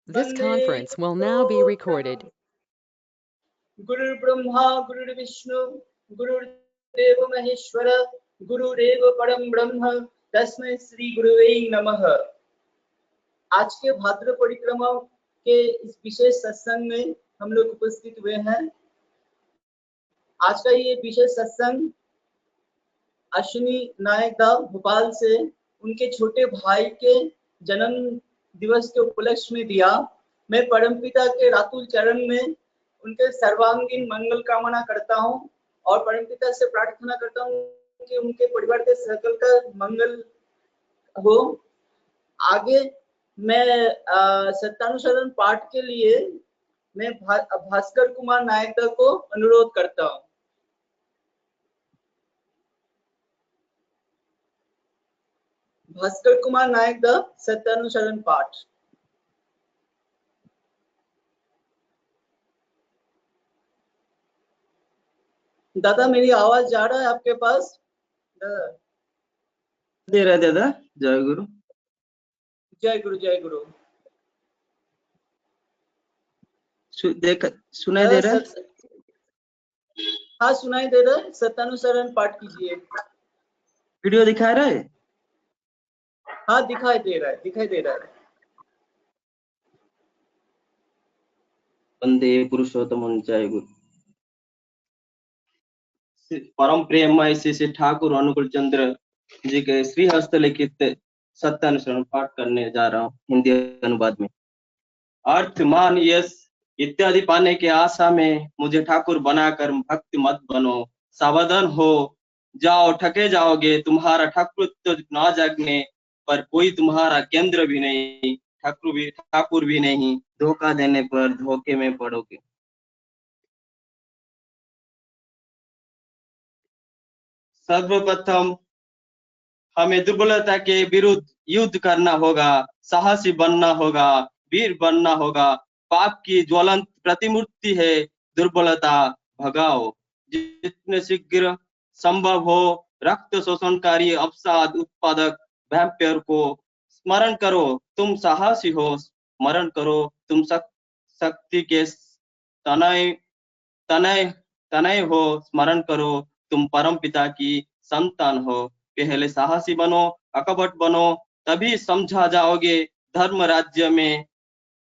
This Vande conference will now be recorded. गुरुर् Brahma गुरुर्विष्णु गुरुर्देव महेश्वर गुरुरेव परम ब्रह्म तस्मै श्री गुरुवे नमः। आज के भाद्र परिक्रमा के इस विशेष सत्संग में हम लोग उपस्थित हुए हैं। आज का ये विशेष सत्संग अश्विनी नायक दा भोपाल से उनके छोटे भाई के जन्म दिवस के उपलक्ष्य में दिया। मैं परमपिता के रातुल चरण में उनके सर्वांगीण मंगल कामना करता हूं और परमपिता से प्रार्थना करता हूं कि उनके परिवार के सकल का मंगल हो। आगे मैं सत्यानुसरण पाठ के लिए मैं भास्कर कुमार नायक को अनुरोध करता हूं। भास्कर कुमार नायक द सत्यानुसरण पाठ। दादा मेरी आवाज जा रहा है आपके पास? दे रहा है दादा। जय गुरु जय गुरु जय गुरु। सुनाई दे रहा है? हाँ सुनाई दे रहा है। सत्यानुसरण पाठ कीजिए। वीडियो दिखा रहा है? हाँ दिखाई दे रहा है, दिखाई दे रहा है। वंदे पुरुषोत्तम जय गुरु। परम प्रेममय श्री ठाकुर अनुकूल चंद्र जी के श्री हस्तलिखित सत्यानुसरण पाठ करने जा रहा हूँ हिंदी अनुवाद में। अर्थ मान यश इत्यादि पाने के आशा में मुझे ठाकुर बनाकर भक्त मत बनो। सावधान हो जाओ, ठगे जाओगे। तुम्हारा ठाकुरत्व ना जागने पर कोई तुम्हारा केंद्र भी नहीं, ठाकुर भी नहीं। धोखा देने पर धोखे में पड़ोगे। सर्वप्रथम हमें दुर्बलता के विरुद्ध युद्ध करना होगा, साहसी बनना होगा, वीर बनना होगा। पाप की ज्वलंत प्रतिमूर्ति है दुर्बलता, भगाओ जितने शीघ्र संभव हो। रक्त शोषणकारी अवसाद उत्पादक वैम्पायर को स्मरण करो, तुम साहसी हो। स्मरण करो तुम शक्ति के तनय हो। स्मरण करो तुम परम पिता की संतान हो। पहले साहसी बनो, अकपट बनो, तभी समझा जाओगे धर्म राज्य में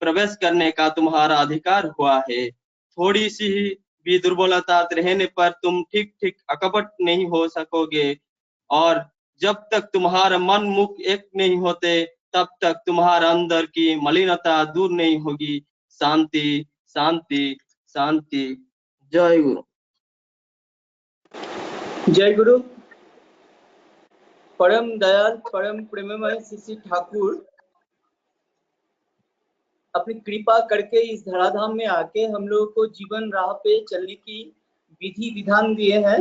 प्रवेश करने का तुम्हारा अधिकार हुआ है। थोड़ी सी भी दुर्बलता रहने पर तुम ठीक ठीक अकपट नहीं हो सकोगे, और जब तक तुम्हारा मन मुख एक नहीं होते तब तक तुम्हारा अंदर की मलिनता दूर नहीं होगी। शांति शांति शांति। जय गुरु। जय गुरु। परम दयाल परम प्रेममय श्री ठाकुर अपनी कृपा करके इस धराधाम में आके हम लोगों को जीवन राह पे चलने की विधि विधान दिए हैं।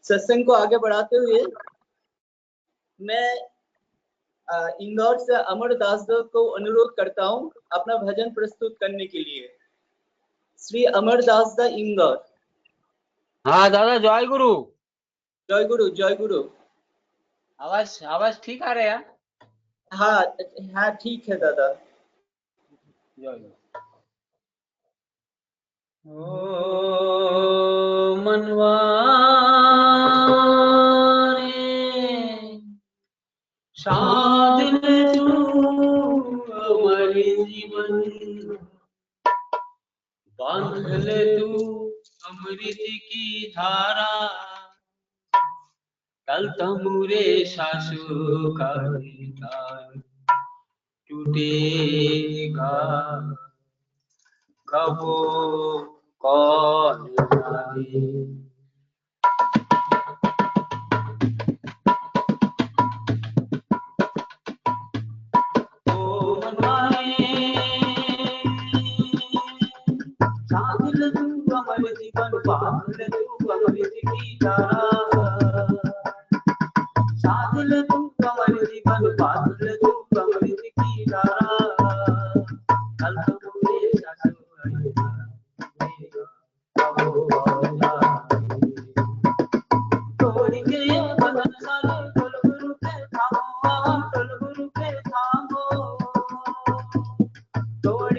सत्संग को आगे बढ़ाते हुए मैं इंदौर से अमर दास को अनुरोध करता हूं अपना भजन प्रस्तुत करने के लिए। श्री अमर दास दा इंदौर। हाँ दादा जय गुरु। जय गुरु जय गुरु। आवाज ठीक आ रहा है? हाँ हाँ ठीक है दादा। जय गुरु। ओ मनवा साधन तू हमारे जीवन, बांध ले तू अमृत की धारा। कल तमुरे सासु का तार टूटेगा, कबो कौन जाने। साधन तू अमृत जीवन, बांध ले तू अमृत की धारा। साधन तू अमृत जीवन, बांध ले तू अमृत की धारा। कल तमुरे सासु तोड़ के बदन सारे टोल गुरु के थामो, टोल गुरु के थामो। तोड़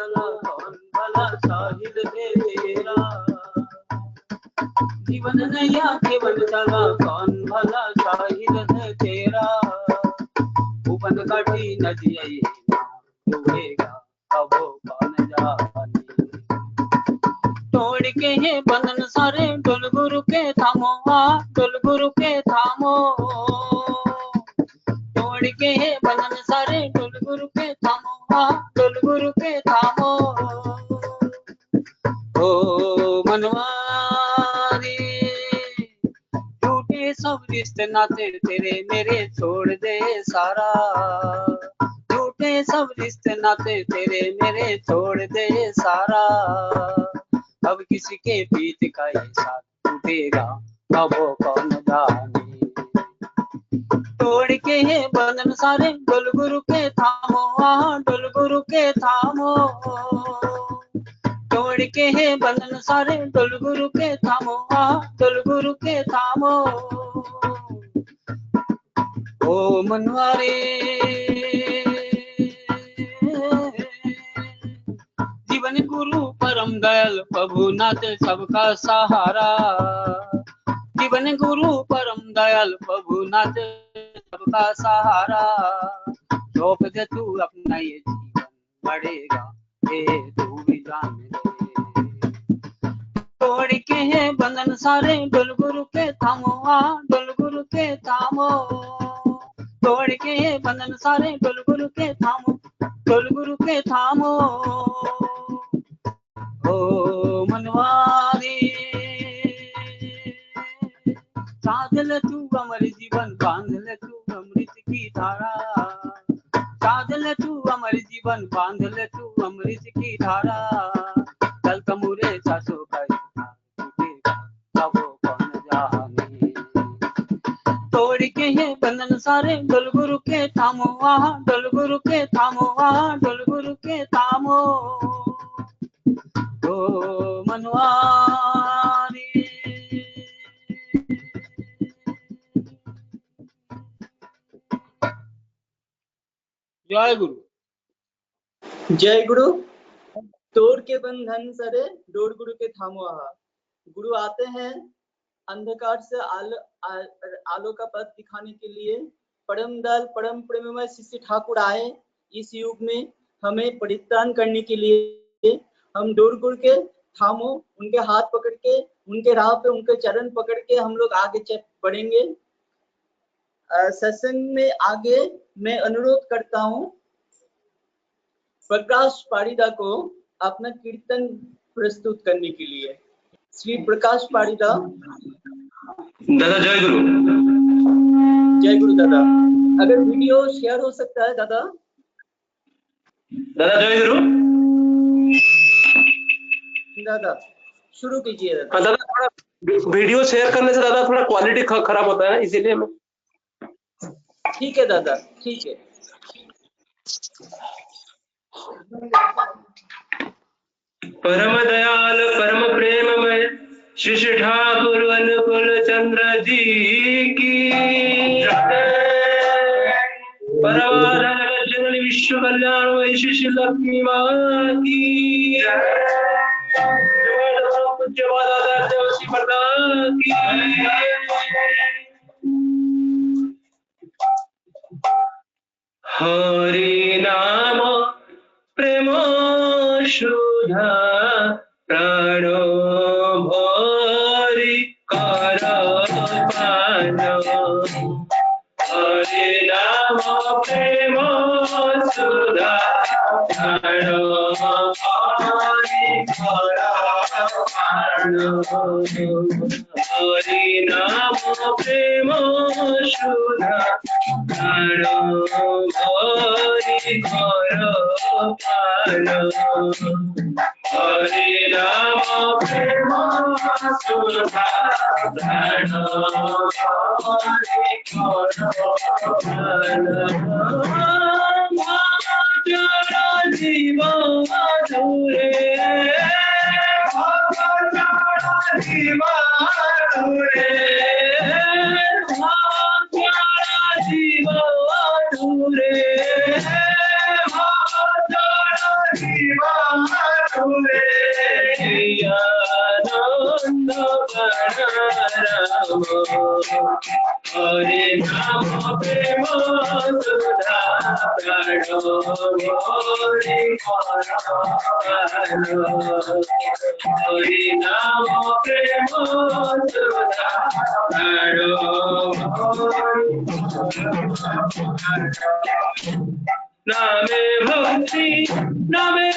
चला कौन भला शाहिद है तेरा। जीवन नैया केवल चला कौन भला शाहिद है तेरा। भुवन काटी नदिया डूबेगा अब कौन जाने। तोड़ के ये बंधन सारे डोल गुरु के थामो डोल गुरु के थामो। तोड़ के ये बंधन सारे डोल गुरु के थामो डोल गुरु के थामो। ओ मनवारी टूटे सब रिश्ते नाते तेरे मेरे छोड़ दे सारा। टूटे सब रिश्ते नाते तेरे मेरे छोड़ दे सारा। अब किसी के बीत का ये साथ टूटेगा अब वो कौन जाने। तोड़ के ये बंधन सारे डोल गुरु के थामो डोल गुरु के थामो। तोड़ के ये बंधन सारे डोल गुरु के थामो डोल गुरु के थामो। ओ मनवारे जीवन गुरु परम दयाल प्रभु नाथ सबका सहारा। जीवन गुरु परम दयाल प्रभु नाथ सबका सहारा। सौंप दे तू अपना ये जीवन बढ़ेगा ये तू भी जान ले। तोड़ के ये बंधन सारे डोल गुरु के थामो डोल गुरु के थामो। तोड़ के ये बंधन सारे डोल गुरु के थामो डोल गुरु के थामो। ओ मनवारी साध ले तू अमर जीवन बांध ले तू अमृत की धारा। साध ले तू अमर जीवन बांध ले तू अमृत की धारा। कल कमुरे सासो का कौन जाने। तोड़ के ये बंधन सारे डोल गुरु के थामो डोल गुरु के थामो डोल गुरु के थामो। ओ मनवारी जय गुरु। जय गुरु। तोड़ के बंधन सरे डोर गुरु के थामो। गुरु आते हैं अंधकार से आलो का पथ दिखाने के लिए। परम दल परम प्रेममय शिष्य ठाकुर आए इस युग में हमें परित्राण करने के लिए। हम डोर गुरु के थामो उनके हाथ पकड़ के उनके राह पे उनके चरण पकड़ के हम लोग आगे बढ़ेंगे। सत्संग में आगे मैं अनुरोध करता हूँ प्रकाश पारिदा को अपना कीर्तन प्रस्तुत करने के लिए। श्री प्रकाश पारिदा। दादा जय गुरु। जय गुरु दादा। अगर वीडियो शेयर हो सकता है दादा। दादा जय गुरु। दादा शुरू कीजिए दादा। दादा थोड़ा वीडियो शेयर करने से दादा थोड़ा क्वालिटी खराब होता है इसीलिए मैं। ठीक है दादा ठीक है। परम दयाल परम प्रेममय शिष्य ठाकुर अनुकूल चंद्र जी की परमाधार विश्व कल्याण वै शिष्य लक्ष्मी मां की हरि नाम प्रेम शुद्ध प्राणो भरि कर पान। हरि नाम प्रेम शुद्ध प्राणो भरि कर पान। हरि नाम प्रेम शुद्ध प्राणो भरि कर पान। हरि नाम प्रेम शुद्ध प्राणो भरि कर पान। जीव मधुरे जीव मधुरे जीव मधुरे जीव आनंद राम हरे नाम प्रेम सुधा प्रणो हरि हरि नाम प्रेम सुधा प्रणो नामे भक्ति नामे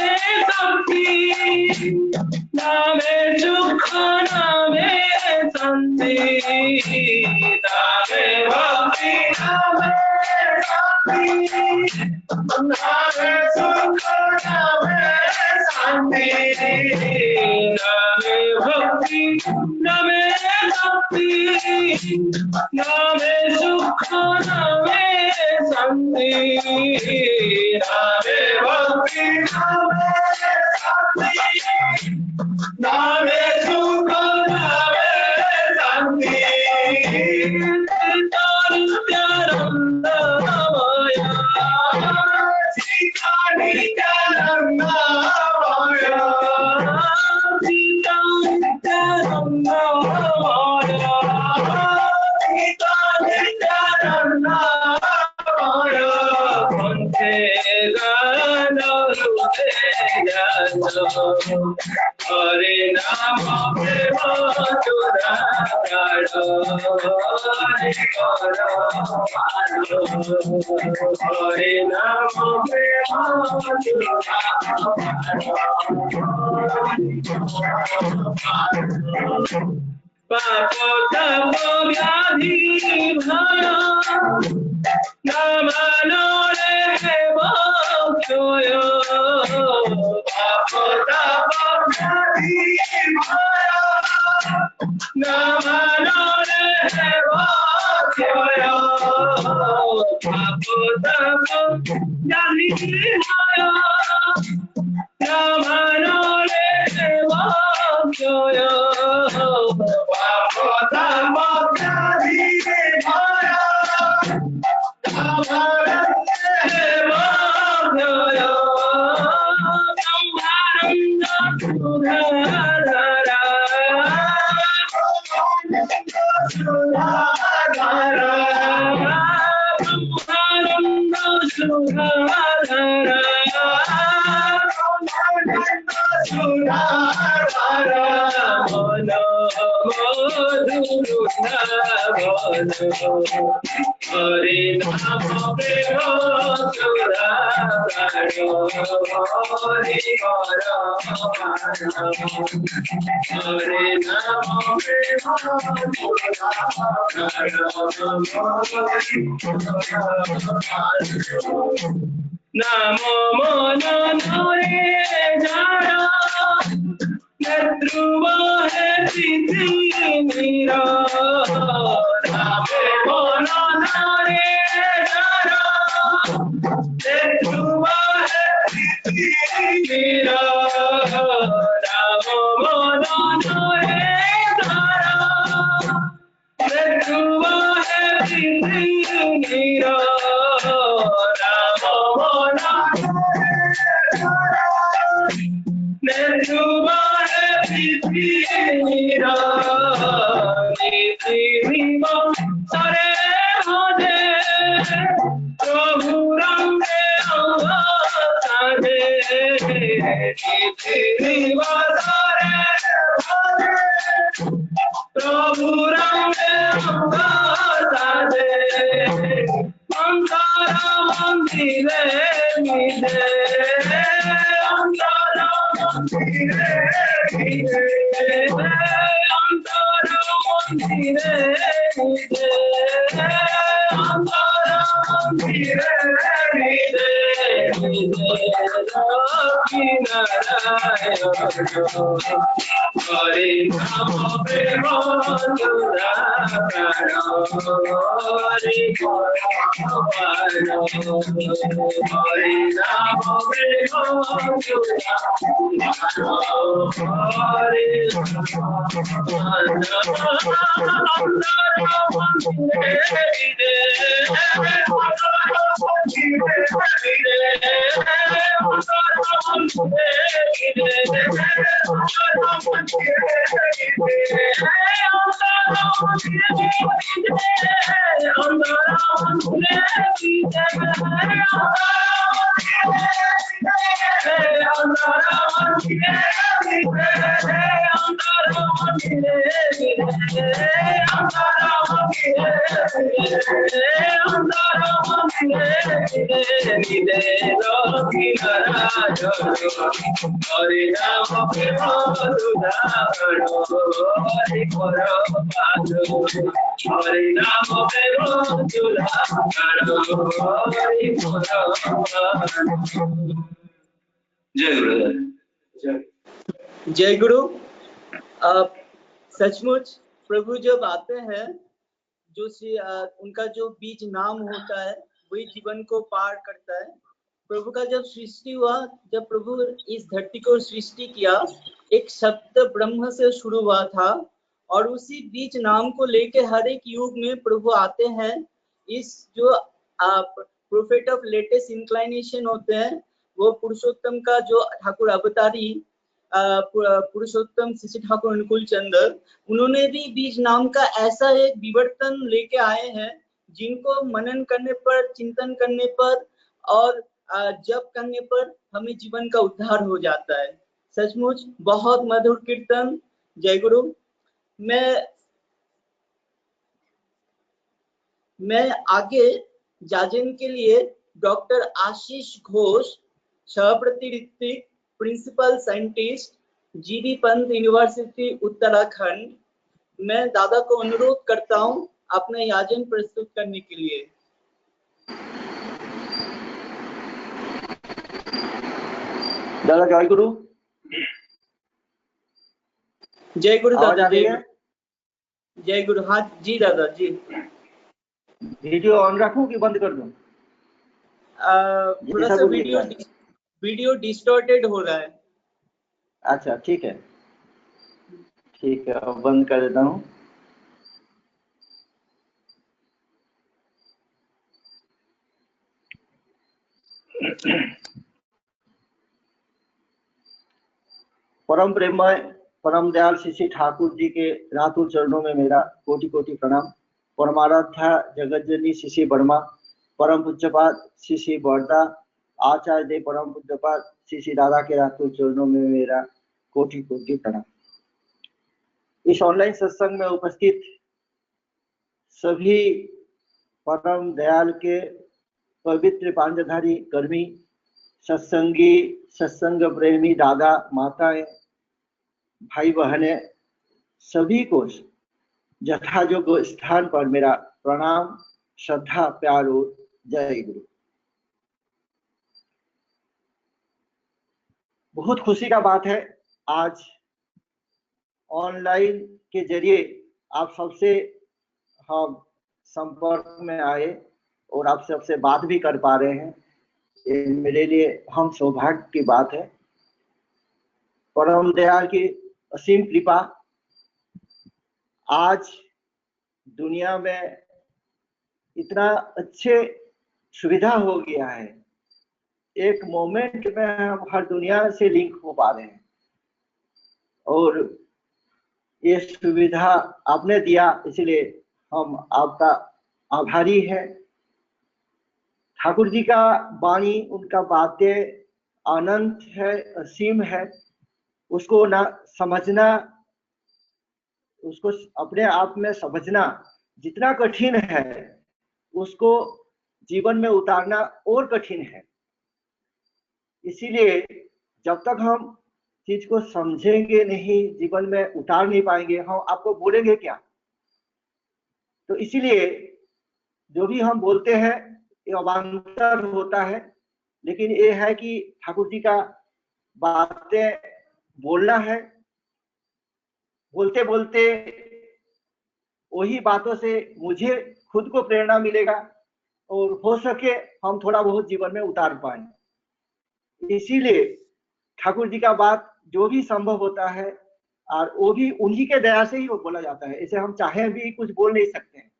शक्ति नामे सुख नामे शांति नामे भक्ति नामे शक्ति नामे सुख नामे शांति नामे भक्ति नामे शक्ति नामे सुख नामे शांति नामे भक्ति नामे शांति नामे सुख नामे शांति नित्यानंद माया सीता नित्यानंद माया सीता नित्यानंद माया सीता नित्यानंद माया पंथे गाना हरे नाम प्रेम सुधा हरे नाम प्रेम पाप ताप व्याधि भय नामानो रे भक्षय पाप ताप व्याधि भय नामानो रे भक्षय पाप ताप व्याधि भय नामानो रे भक्षय पाप ताप व्याधि भय हरे नाम प्रेम सुधा प्रणो हरि हरे नाम प्रेम सुधा नमो मन नरे जाना ध्रुव है तिथि मीरा नमो मन नरे जाना ध्रुव है तिथि मीरा नमो मन नरे जाना ध्रुव है तिथि मीरा प्रभु रंगे प्रभु रंगे अंतर मंदिरे मिले अंतर मंदिरे अंतर मंदिरे मिले अंतर मंदिरे मिले लक्ष्मी नारायण हरे नाम प्रेम सुधा प्रणो हरि हरे नाम प्रेम सुधा हरे जय गुरुदेव। जय गुरु। सचमुच प्रभु जब आते हैं, जो उनका जो बीज नाम होता है वही जीवन को पार करता है। प्रभु का जब सृष्टि हुआ, जब प्रभु इस धरती को सृष्टि किया, एक शब्द ब्रह्म से शुरू हुआ था और उसी बीज नाम को लेके हर एक युग में प्रभु आते हैं। इस जो प्रोफेट ऑफ लेटेस्ट इंक्लाइनेशन होते हैं, वो पुरुषोत्तम का जो ठाकुर अवतारी पुरुषोत्तम श्री ठाकुर अनुकूल चंद्र, उन्होंने भी बीज नाम का ऐसा एक विवर्तन लेके आए हैं, जिनको मनन करने पर, चिंतन करने पर और जप करने पर हमें जीवन का उद्धार हो जाता है। सचमुच बहुत मधुर कीर्तन। जय गुरु। मैं आगे जाजन के लिए डॉक्टर आशीष घोष, सहप्रतिनिधि principal scientist, G B Pant university Uttarakhand, मैं दादा को अनुरोध करता हूं अपना याजन प्रस्तुत करने के लिए। दादा जय गुरु। जय गुरु आवाज दादा। आ रही है? जय गुरु। हाँ जी दादा जी। वीडियो ऑन रखूं कि बंद कर दूं? थोड़ा सा वीडियो डिस्टॉर्टेड हो रहा है। अच्छा ठीक है, ठीक है, अब बंद कर देता हूँ। परम प्रेममय परम दयाल श्री ठाकुर जी के रातुल चरणों में मेरा कोटि कोटि प्रणाम। परमाराध्या जगत जननी श्री वर्मा, परम पूज्यपाद श्री बरदा, आचार्य देव परम पूज्यपाद श्री दादा के रातुल चरणों में मेरा कोटि कोटि प्रणाम। इस ऑनलाइन सत्संग में उपस्थित सभी परम दयाल के पवित्र पांचधारी कर्मी, सत्संगी, सत्संग प्रेमी दादा माताएं, भाई बहने, सभी को यथायोग्य स्थान पर मेरा प्रणाम, श्रद्धा, प्यार और जय गुरु। बहुत खुशी का बात है, आज ऑनलाइन के जरिए आप सबसे हम संपर्क में आए और आप सबसे बात भी कर पा रहे हैं। ये मेरे लिए हम सौभाग्य की बात है। परम दयाल की असीम कृपा, आज दुनिया में इतना अच्छे सुविधा हो गया है, एक मोमेंट में हम हर दुनिया से लिंक हो पा रहे हैं और ये सुविधा आपने दिया, इसलिए हम आपका आभारी है। ठाकुर जी का वाणी, उनका बातें अनंत है, असीम है। उसको ना समझना, उसको अपने आप में समझना जितना कठिन है, उसको जीवन में उतारना और कठिन है। इसीलिए जब तक हम चीज को समझेंगे नहीं, जीवन में उतार नहीं पाएंगे, हम आपको बोलेंगे क्या? तो इसीलिए जो भी हम बोलते हैं ये अवान्तर होता है, लेकिन ये है कि ठाकुर जी का बातें बोलना है। बोलते बोलते वही बातों से मुझे खुद को प्रेरणा मिलेगा और हो सके हम थोड़ा बहुत जीवन में उतार पाए। इसीलिए ठाकुर जी का बात जो भी संभव होता है, और वो भी उन्हीं के दया से ही वो बोला जाता है। इसे हम चाहे भी कुछ बोल नहीं सकते हैं।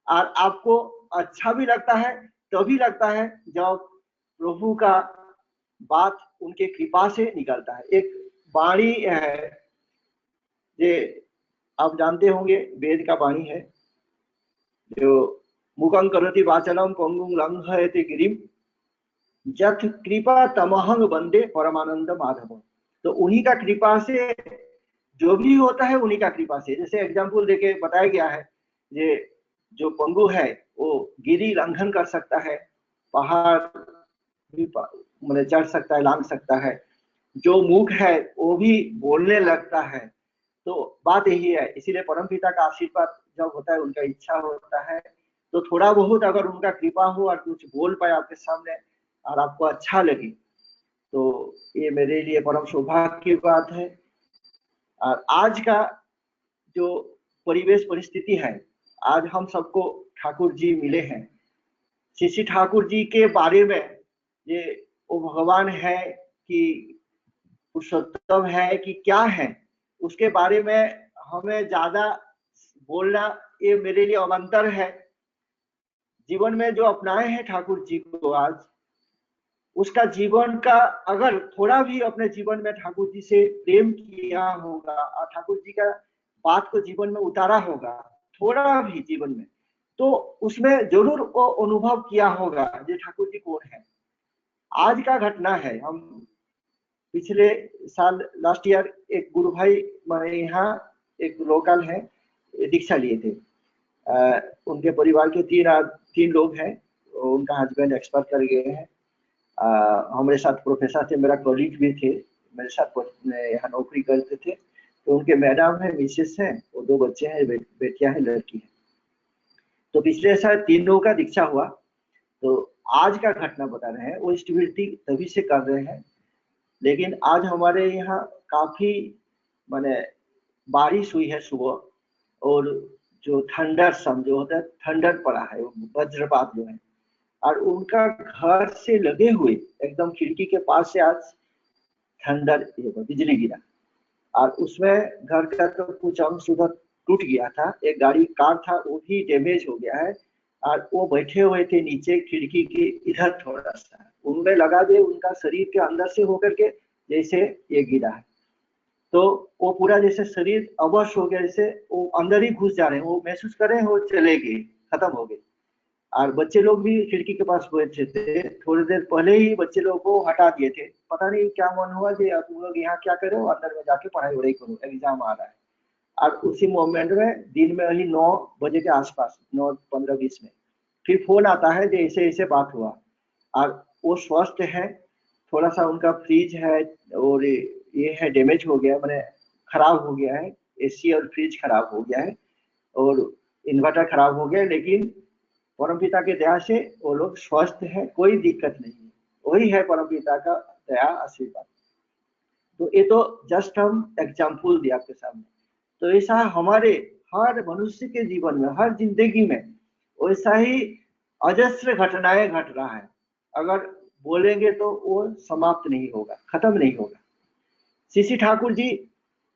और आपको अच्छा भी लगता है, तभी लगता है जब प्रभु का बात उनके कृपा से निकलता है। एक वाणी है, ये आप जानते होंगे, वेद का वाणी है जो मुखं करोति वाचालं पंगुं लंघयते गिरिम यथ कृपा तमहं वंदे परमानंद माधव। तो उन्हीं का कृपा से जो भी होता है, उन्हीं का कृपा से। जैसे एग्जाम्पल देके बताया गया है, ये जो पंगु है वो गिरी लंघन कर सकता है, पहाड़ भी मतलब चढ़ सकता है, लांघ सकता है। जो मूक है वो भी बोलने लगता है। तो बात यही है, इसीलिए परमपिता का आशीर्वाद जब होता है, उनका इच्छा होता है, तो थोड़ा बहुत अगर उनका कृपा हो और कुछ बोल पाए आपके सामने और आपको अच्छा लगे, तो ये मेरे लिए परम सौभाग्य की बात है। और आज का जो परिवेश परिस्थिति है, आज हम सबको ठाकुर जी मिले हैं। श्री ठाकुर जी के बारे में, ये वो भगवान है कि पुरुषोत्तम है कि क्या है, उसके बारे में हमें ज्यादा बोलना ये मेरे लिए अवंतर है। जीवन में जो अपनाए हैं ठाकुर जी को, आज उसका जीवन का अगर थोड़ा भी अपने जीवन में ठाकुर जी से प्रेम किया होगा और ठाकुर जी का बात को जीवन में उतारा होगा थोड़ा भी जीवन में, तो उसमें जरूर वो अनुभव किया होगा ये ठाकुर जी कौन है। आज का घटना है, हम पिछले साल लास्ट ईयर एक गुरु भाई हमारे यहाँ एक लोकल है दीक्षा लिए थे। उनके परिवार के तीन लोग हैं, उनका हस्बैंड एक्सपायर कर गए हैं। हमारे साथ प्रोफेसर थे, मेरा कॉलीग भी थे, मेरे साथ यहाँ नौकरी करते थे। तो उनके मैडम है, मिसेस है, और 2 बच्चे हैं, बेटियां हैं, लड़की है। तो पिछले साल 3 लोगों का दीक्षा हुआ। तो आज का घटना बता रहे हैं, वो स्टेबिलिटी तभी से कर रहे हैं, लेकिन आज हमारे यहाँ काफी माने बारिश हुई है सुबह, और जो थंडर समझो होता है, थंडर पड़ा है, वज्रपात जो है, और उनका घर से लगे हुए एकदम खिड़की के पास से आज थंडर बिजली गिरा, और उसमें घर का तो कुछ अंश उधर टूट गया था। एक गाड़ी कार था वो भी डैमेज हो गया है, और वो बैठे हुए थे नीचे खिड़की के इधर थोड़ा सा, उनमें लगा दे उनका शरीर के अंदर से होकर के जैसे ये गिरा है। तो वो पूरा जैसे शरीर अवश हो गया, जैसे वो अंदर ही घुस जा रहे हैं, वो महसूस कर रहे हैं वो चले गए, खत्म हो गए। और बच्चे लोग भी खिड़की के पास बैठे थे, थोड़ी देर पहले ही बच्चे लोग को हटा दिए थे। पता नहीं क्या मन हुआ कि तुम लोग यहाँ क्या करो, अंदर में जाके पढ़ाई वढ़ाई करो, एग्जाम आ रहा है। और उसी मोमेंट में दिन में वही 9 बजे के आसपास, 9:15-20 में फिर फोन आता है कि ऐसे ऐसे बात हुआ। और वो स्वस्थ है, थोड़ा सा उनका फ्रिज है और ये है डैमेज हो गया, मैंने खराब हो गया है, एसी और फ्रिज खराब हो गया है और इन्वर्टर खराब हो गया, लेकिन परमपिता के दया से वो लोग स्वस्थ है, कोई दिक्कत नहीं है। वही है परमपिता का दया आशीर्वाद। तो ये तो जस्ट हम एग्जाम्पल दिया आपके सामने। तो ऐसा हमारे हर मनुष्य के जीवन में, हर जिंदगी में वैसा ही अजस्र घटनाएं घट रहा है। अगर बोलेंगे तो वो समाप्त नहीं होगा, खत्म नहीं होगा। श्री ठाकुर जी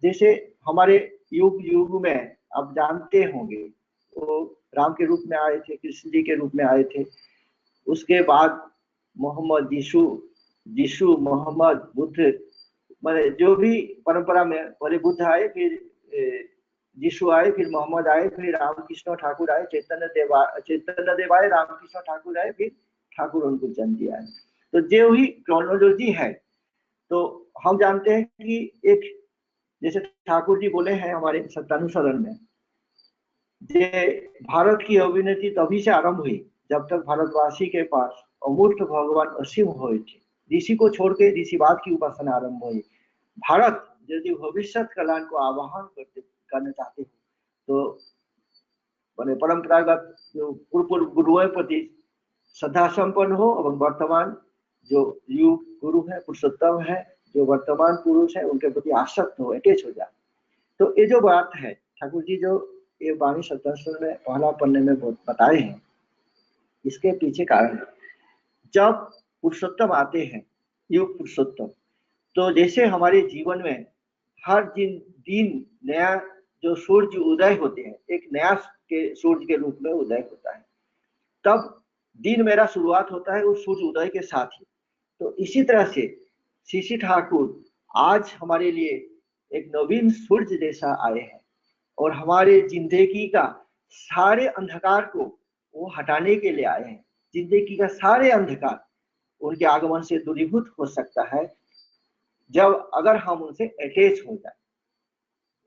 जैसे हमारे युग युग में आप जानते होंगे, वो राम के रूप में आए थे, कृष्ण जी के रूप में आए थे। उसके बाद मोहम्मद, यीशु, मोहम्मद, बुद्ध, माने जो भी परंपरा में, पहले बुद्ध आए, फिर यीशु आए, फिर मोहम्मद आए, फिर रामकृष्ण ठाकुर आए, चैतन्य देव आए, रामकृष्ण ठाकुर आए, फिर ठाकुर अंकुर चंद जी आए। तो जो ही क्रोनोलॉजी है, तो हम जानते हैं कि एक जैसे ठाकुर जी बोले हैं हमारे सत्यानुसरण में, जे भारत की अभिनति तभी से आरंभ हुई जब तक भारतवासी के पास अमूर्त भगवान असीम हुए थे। ऋषि को छोड़ के ऋषिवाद की उपासना आरंभ हुई। भारत यदि भविष्य कल्याण को आवाहन करना चाहते हो, तो मैंने परंपरागत जो पूर्व गुरुओं प्रति श्रद्धा संपन्न हो, और वर्तमान जो युग गुरु है, पुरुषोत्तम है, जो वर्तमान पुरुष है, उनके प्रति आसक्त हो, अटैच हो जाए। तो ये जो बात है ठाकुर जी जो ये वाणी सत्संग में पहला पन्ने में बताए हैं, इसके पीछे कारण है। जब पुरुषोत्तम आते हैं, युग पुरुषोत्तम, तो जैसे हमारे जीवन में हर दिन नया जो सूर्य उदय होते हैं, एक नया के सूर्य के रूप में उदय होता है, तब दिन मेरा शुरुआत होता है उस सूर्य उदय के साथ ही। तो इसी तरह से श्री ठाकुर आज हमारे लिए एक नवीन सूर्य जैसा आए हैं और हमारे जिंदगी का सारे अंधकार को वो हटाने के लिए आए हैं। जिंदगी का सारे अंधकार उनके आगमन से दूरीभूत हो सकता है जब अगर हम उनसे अटैच हो जाए।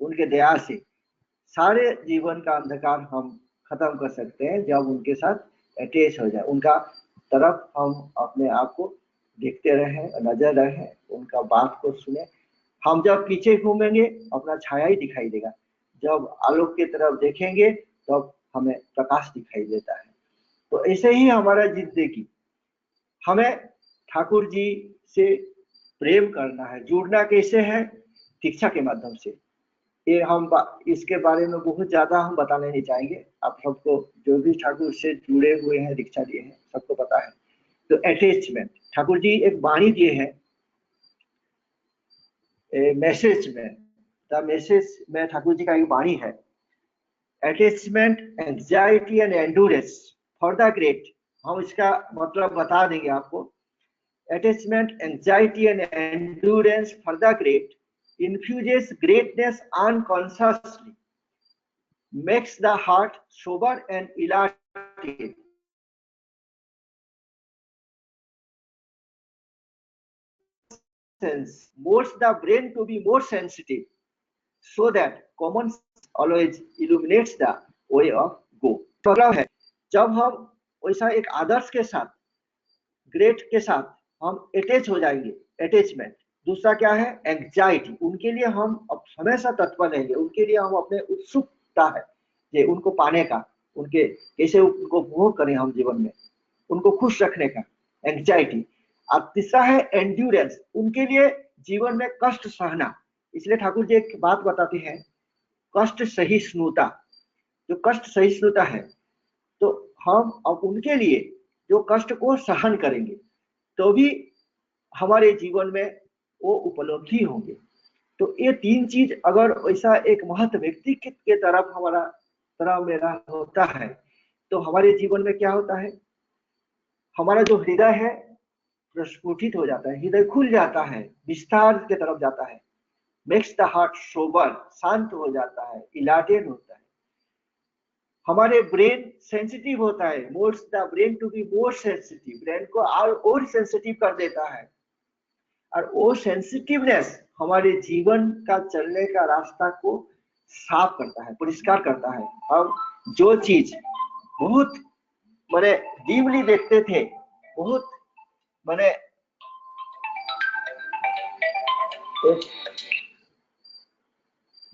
उनके दया से सारे जीवन का अंधकार हम खत्म कर सकते हैं जब उनके साथ अटैच हो जाए, उनका तरफ हम अपने आप को देखते रहें, नजर रहें, उनका बात को सुने। हम जब पीछे घूमेंगे अपना छाया ही दिखाई देगा, जब आलोक की तरफ देखेंगे तब हमें प्रकाश दिखाई देता है। तो ऐसे ही हमारा जिंदगी, हमें ठाकुर जी से प्रेम करना है। जुड़ना कैसे है? दीक्षा के माध्यम से। ये हम इसके बारे में बहुत ज्यादा हम बताने नहीं चाहेंगे, आप सबको जो भी ठाकुर से जुड़े हुए हैं, दीक्षा दिए हैं, सबको पता है। तो अटैचमेंट, ठाकुर जी एक वाणी दिए हैं मैसेज में, द मैसेज में ठाकुर जी का एक वाणी है, attachment, anxiety and endurance for the great. हम इसका मतलब बता देंगे आपको। Attachment, anxiety and endurance for the great infuses greatness unconsciously, makes the heart sober and elated, molds the brain to be more sensitive, so that common sense always illuminates the way of go। मतलब है जब हम वैसा एक आदर्श के साथ, great के साथ हम अटैच हो जाएंगे, अटैचमेंट। दूसरा क्या है? एंग्जाइटी, उनके लिए हम हमेशा तत्पर रहेंगे, उनके लिए हम अपने उत्सुकता है ये उनको पाने का, उनके कैसे उनको उपभोग करें हम जीवन में, उनको खुश रखने का, एंग्जाइटी। और तीसरा है एंड्योरेंस, उनके लिए जीवन में कष्ट सहना। इसलिए ठाकुर जी एक बात बताते हैं, कष्ट सहिष्णुता। जो कष्ट सहिष्णुता है, तो हम अब उनके लिए जो कष्ट को सहन करेंगे तो भी हमारे जीवन में वो उपलब्धि होंगे। तो ये तीन चीज अगर ऐसा एक महत्व व्यक्ति के तरफ हमारा तरह मेरा होता है तो हमारे जीवन में क्या होता है? हमारा जो हृदय है प्रस्फुटित हो जाता है, हृदय खुल जाता है, विस्तार के तरफ जाता है, मेक्स द हार्ट सोबर, शांत हो जाता है, इलाटेड होता है। हमारे ब्रेन सेंसिटिव होता है, modes the brain to be more sensitive, brain को और सेंसिटिव कर देता है। और वो सेंसिटिवनेस हमारे जीवन का चलने का रास्ता को साफ करता है, परिष्कार करता है। हम जो चीज बहुत मैंने डीमली देखते थे, बहुत मैंने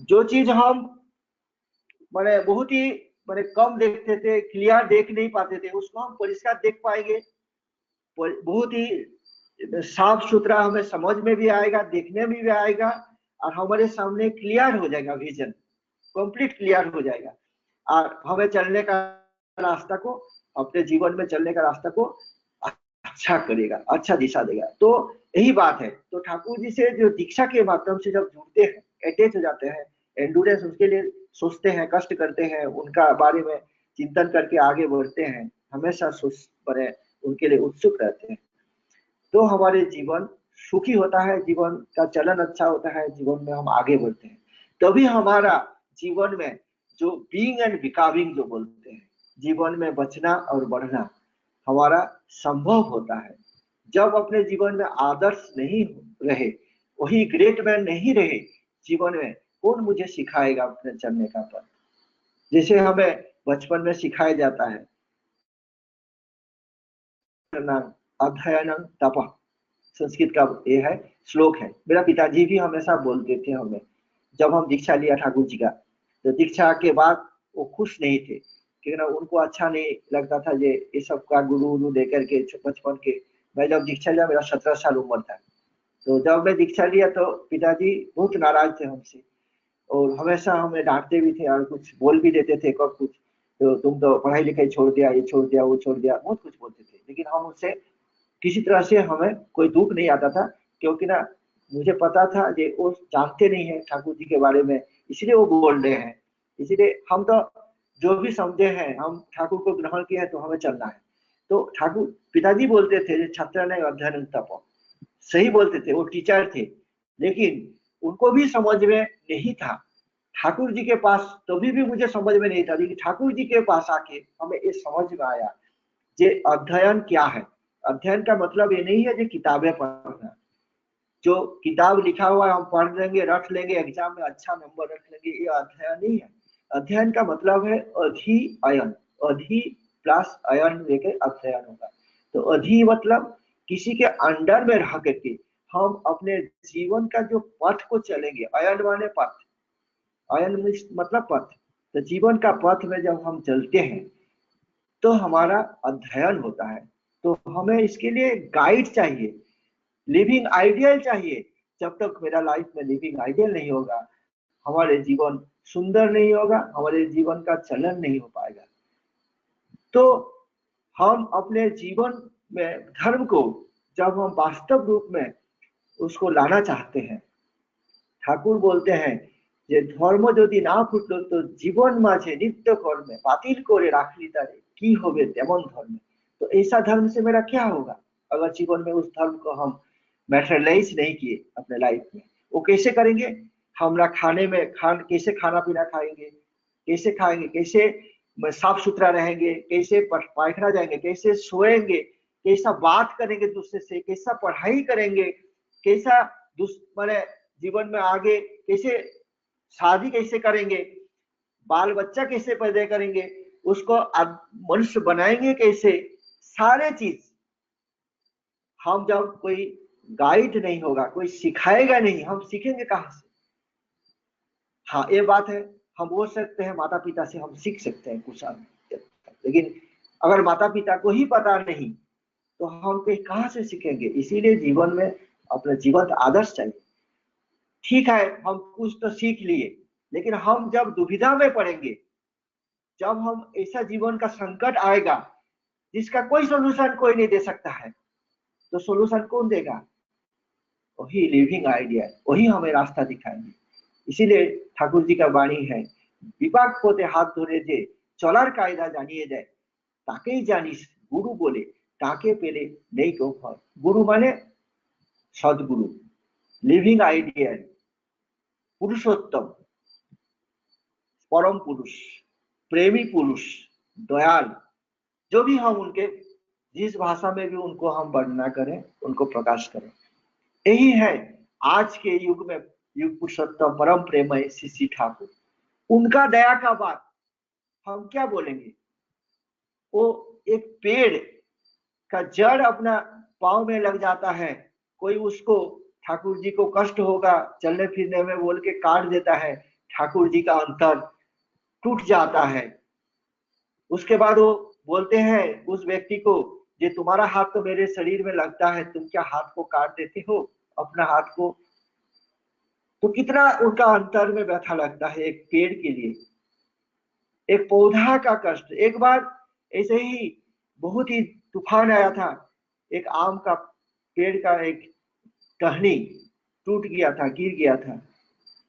जो चीज हम मैंने बहुत ही मैंने कम देखते थे, क्लियर देख नहीं पाते थे, उसको हम परिष्कार देख पाएंगे, बहुत ही साफ सुथरा हमें समझ में भी आएगा, देखने में भी आएगा, और हमारे सामने क्लियर हो जाएगा, विजन कंप्लीट क्लियर हो जाएगा, और हमें चलने का रास्ता को, अपने जीवन में चलने का रास्ता को अच्छा करेगा, अच्छा दिशा देगा। तो यही बात है। तो ठाकुर जी से जो दीक्षा के माध्यम से जब जुड़ते हैं, अटैच हो जाते हैं, एंडूरेंस उसके लिए सोचते हैं, कष्ट करते हैं, उनका बारे में चिंतन करके आगे बढ़ते हैं, हमेशा बड़े उनके लिए उत्सुक रहते हैं, तो हमारे जीवन सुखी होता है, जीवन का चलन अच्छा होता है, जीवन में हम आगे बढ़ते हैं। तभी हमारा जीवन में जो बीइंग एंड बिकमिंग जो बोलते हैं, जीवन में बचना और बढ़ना हमारा संभव होता है। जब अपने जीवन में आदर्श नहीं रहे, वही ग्रेट मैन नहीं रहे जीवन में, कौन मुझे सिखाएगा अपने चलने का पथ? जैसे हमें बचपन में सिखाया जाता है अध्ययनं तपः, संस्कृत का ये है श्लोक है। मेरा पिताजी भी हमेशा बोलते थे हमें, जब हम दीक्षा लिया ठाकुर जी का, तो दीक्षा के बाद वो खुश नहीं थे, क्योंकि उनको अच्छा नहीं लगता था ये सब का गुरु देकर के बचपन के। मैं जब दीक्षा लिया मेरा 17 साल उम्र था, तो जब मैं दीक्षा लिया तो पिताजी बहुत नाराज थे हमसे, और हमेशा हमें डांटते भी थे और कुछ बोल भी देते थे, कब कुछ तो तुम तो पढ़ाई लिखाई छोड़ दिया, ये छोड़ दिया, वो छोड़ दिया, बहुत कुछ बोलते थे। लेकिन हम उससे किसी तरह से हमें कोई दुख नहीं आता था, क्योंकि ना मुझे पता था कि वो जानते नहीं है ठाकुर जी के बारे में, इसलिए वो बोल रहे हैं। इसीलिए हम तो जो भी समझे हैं, हम ठाकुर को ग्रहण किए हैं तो हमें चलना है। तो ठाकुर पिताजी बोलते थे छात्र ने अध्ययन तप, सही बोलते थे, वो टीचर थे, लेकिन उनको भी समझ में नहीं था। ठाकुर जी के पास तभी भी मुझे समझ में नहीं था, लेकिन ठाकुर जी के पास आके हमें ये समझ में आया कि अध्ययन क्या है। अध्ययन का मतलब ये नहीं है कि किताबें पढ़ना, जो किताब लिखा हुआ है हम पढ़ लेंगे, रट लेंगे, एग्जाम में अच्छा नंबर रख लेंगे, ये अध्ययन नहीं है। अध्ययन का मतलब है अधिअयन, अधि प्लस अयन लेके अध्ययन होगा। तो अधि मतलब किसी के अंडर में रह करके हम अपने जीवन का जो पथ को चलेंगे, अयन माने पथ, अयन मतलब पथ, तो जीवन का पथ में जब हम चलते हैं तो हमारा अध्ययन होता है। तो हमें इसके लिए गाइड चाहिए, लिविंग आइडियल चाहिए। जब तक मेरा लाइफ में लिविंग आइडियल नहीं होगा, हमारे जीवन सुंदर नहीं होगा, हमारे जीवन का चलन नहीं हो पाएगा। तो हम अपने जीवन में धर्म को जब हम वास्तव रूप में उसको लाना चाहते हैं, ठाकुर बोलते हैं যে ধর্ম যদি না ফুটলো তো জীবন মাঝে নিত্য কর্মে বাতিল করে রাখলি তারে কি হবে তেমন धर्म। तो ऐसा धर्म से मेरा क्या होगा अगर जीवन में उस धर्म को हम मैटेरियलाइज नहीं किए अपने लाइफ में। वो कैसे करेंगे, हमरा खाने में कैसे खाना पीना खाएंगे, कैसे साफ सुथरा रहेंगे, कैसे पायखाना जाएंगे, कैसे सोएंगे, कैसा बात करेंगे दूसरे से, कैसा पढ़ाई करेंगे, कैसा माने जीवन में आगे कैसे शादी कैसे करेंगे, बाल बच्चा कैसे पैदा करेंगे, उसको मनुष्य बनाएंगे कैसे, सारे चीज हम जब कोई गाइड नहीं होगा, कोई सिखाएगा नहीं, हम सीखेंगे कहां से। हाँ ये बात है, हम बोल सकते हैं माता पिता से हम सीख सकते हैं कुछ, लेकिन अगर माता पिता को ही पता नहीं तो हम कहां से सीखेंगे। इसीलिए जीवन में अपना जीवन आदर्श चाहिए। ठीक है हम कुछ तो सीख लिए, लेकिन हम जब दुविधा में पड़ेंगे, जब हम ऐसा जीवन का संकट आएगा जिसका कोई सोल्यूशन कोई नहीं दे सकता है, तो सोल्यूशन कौन देगा, वही लिविंग आइडिया, वही हमें रास्ता दिखाएंगे। इसीलिए ठाकुर जी का वाणी है, विपाक पोते हाथ धरे जे चलार कायदा जानिए जाए ताकेई जानिस गुरु बोले ताके पेले नहीं को फल। गुरु माने सदगुरु, लिविंग आइडिया, पुरुषोत्तम, परम पुरुष, प्रेमी पुरुष, दयाल, जो भी हम उनके जिस भाषा में भी उनको हम वर्णना करें, उनको प्रकाश करें, यही है आज के युग में युग पुरुषोत्तम परम प्रेमय श्री ठाकुर। उनका दया का बात हम क्या बोलेंगे। वो एक पेड़ का जड़ अपना पांव में लग जाता है, कोई उसको ठाकुर जी को कष्ट होगा चलने फिरने में बोल के काट देता है, ठाकुर जी का अंतर टूट जाता है। उसके बाद वो बोलते हैं उस व्यक्ति को, ये तुम्हारा हाथ तो मेरे शरीर में लगता है, तुम क्या हाथ को काट देते हो अपना हाथ को। तो कितना उनका अंतर में व्यथा लगता है एक पेड़ के लिए, एक पौधा का कष्ट। एक बार ऐसे ही बहुत ही तूफान आया था, एक आम का पेड़ का एक टहनी टूट गया था, गिर गया था।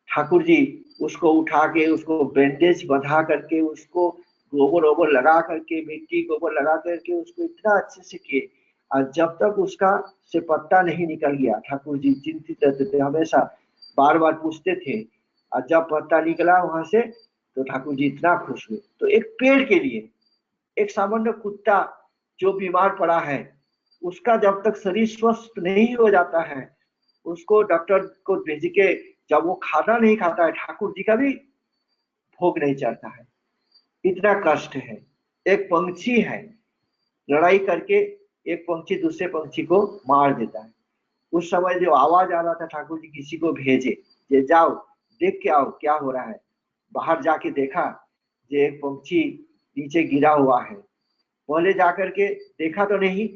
ठाकुर जी उसको उठा के उसको बैंडेज बंधा करके उसको गोबर वोबर लगा करके, मिट्टी गोबर लगा करके उसको इतना अच्छे से किए, और जब तक उसका से पत्ता नहीं निकल गया ठाकुर जी चिंतित रहते थे, हमेशा बार बार पूछते थे, और जब पत्ता निकला वहां से तो ठाकुर जी इतना खुश हुए। तो एक पेड़ के लिए, एक सामान्य कुत्ता जो बीमार पड़ा है, उसका जब तक शरीर स्वस्थ नहीं हो जाता है, उसको डॉक्टर को भेज के जब वो खाना नहीं खाता है, ठाकुर जी का भी भोग नहीं चढ़ता है, इतना कष्ट है। एक पंछी है, लड़ाई करके एक पंछी दूसरे पंछी को मार देता है। उस समय जो आवाज आ रहा था ठाकुर जी किसी को भेजे, जे जाओ देख के आओ क्या हो रहा है। बाहर जाके देखा जे एक पंछी नीचे गिरा हुआ है। पहले जाकर के देखा तो नहीं,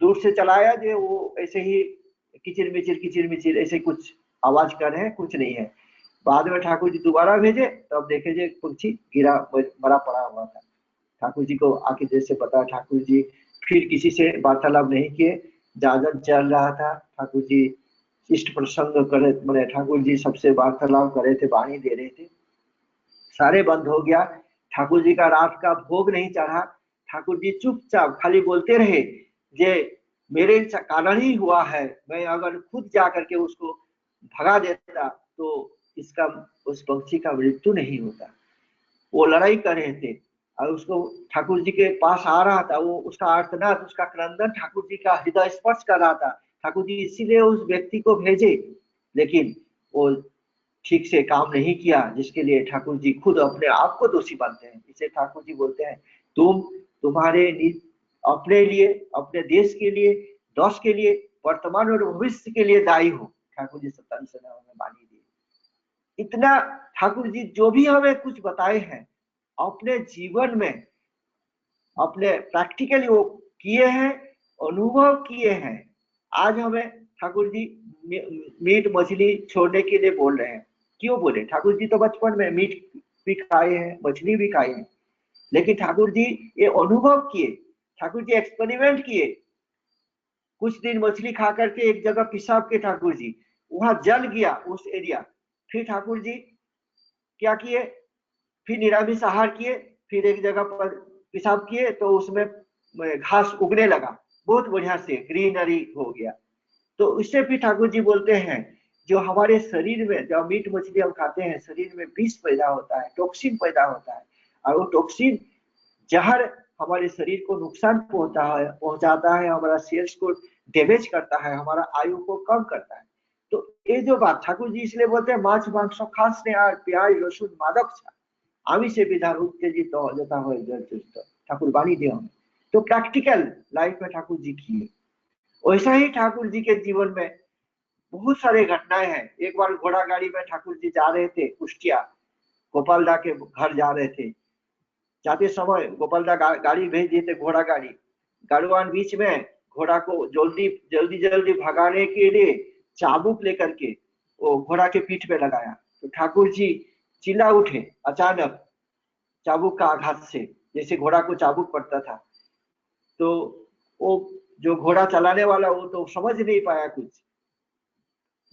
दूर से चलाया जे वो ऐसे ही किचिर मिचिर ऐसे कुछ आवाज कर रहे हैं, कुछ नहीं है। बाद में ठाकुर जी दोबारा भेजे, तब देखे जे पंछी गिरा मरा पड़ा हुआ था। ठाकुर जी को आके जैसे पता, ठाकुर जी फिर किसी से वार्तालाप नहीं किए, जागरण चल रहा था, ठाकुर जी इष्ट प्रसंग करे, मैंने ठाकुर जी सबसे वार्तालाप कर रहे थे, वाणी दे रहे थे, सारे बंद हो गया। ठाकुर जी का रात का भोग नहीं चढ़ा, ठाकुर जी चुपचाप खाली बोलते रहे जे मेरे कारण ही हुआ है, मैं अगर खुद जा करके उसको भगा देता तो इसका उस पक्षी का मृत्यु नहीं होता। वो लड़ाई कर रहे थे और उसको ठाकुर जी के पास आ रहा था, वो उसका आर्तनाद, उसका क्रंदन ठाकुर जी का हृदय स्पर्श कर रहा था। ठाकुर जी इसीलिए उस व्यक्ति को भेजे, लेकिन वो ठीक से काम नहीं किया, जिसके लिए ठाकुर जी खुद अपने आप को दोषी मानते हैं। इसे ठाकुर जी बोलते हैं तुम्हारे अपने लिए, अपने देश के लिए, दस के लिए, वर्तमान और भविष्य के लिए दायी हो। ठाकुर जी सत्संग से हमें वाणी दी। इतना ठाकुर जी जो भी हमें कुछ बताए हैं अपने जीवन में, अपने प्रैक्टिकली वो किए हैं, अनुभव किए हैं। आज हमें ठाकुर जी मीट मछली छोड़ने के लिए बोल रहे हैं। क्यों बोले? ठाकुर जी तो बचपन में मीट भी खाए हैं, मछली भी खाए हैं, लेकिन ठाकुर जी ये अनुभव किए, ठाकुर जी एक्सपेरिमेंट किए। कुछ दिन मछली खा करके एक जगह पेशाब के ठाकुर जी, वहां जल गया उस एरिया, फिर ठाकुर जी क्या किए, फिर निरामिष आहार किए, फिर एक जगह पर पेशाब किए तो उसमें घास उगने लगा, बहुत बढ़िया से ग्रीनरी हो गया। तो इससे भी ठाकुर जी बोलते हैं जो हमारे शरीर में जब मीट मछली हम खाते हैं, शरीर में विष पैदा होता है, टॉक्सिन पैदा होता है, और वो टॉक्सिन जहर हमारे शरीर को नुकसान पहुंचाता है, हमारा सेल्स को डैमेज करता है, हमारा आयु को कम करता है। तो ये जो बात ठाकुर जी इसलिए बोलते हैं माछ मांस खास ने আর পেঁয়াজ রসুন মাদক আমি से विधान उत्तेजित अजता हो जलचुष्ट ठाकुर वाणी दे हमें। तो प्रैक्टिकल लाइफ में ठाकुर जी किए। वैसा ही ठाकुर जी के जीवन में बहुत सारे घटनाएं हैं। एक बार घोड़ा गाड़ी में ठाकुर जी जा रहे थे, कुष्टिया गोपाल दा के घर जा रहे थे। जाते समय गोपाल दा गाड़ी भेज दिए थे, घोड़ा गाड़ी। गाड़वान बीच में घोड़ा को जल्दी जल्दी जल्दी भगाने के लिए चाबुक लेकर के वो घोड़ा के पीठ पे लगाया। तो ठाकुर जी चिल्ला उठे अचानक चाबुक का आघात से, जैसे घोड़ा को चाबुक पड़ता था। तो वो जो घोड़ा चलाने वाला वो तो समझ नहीं पाया कुछ,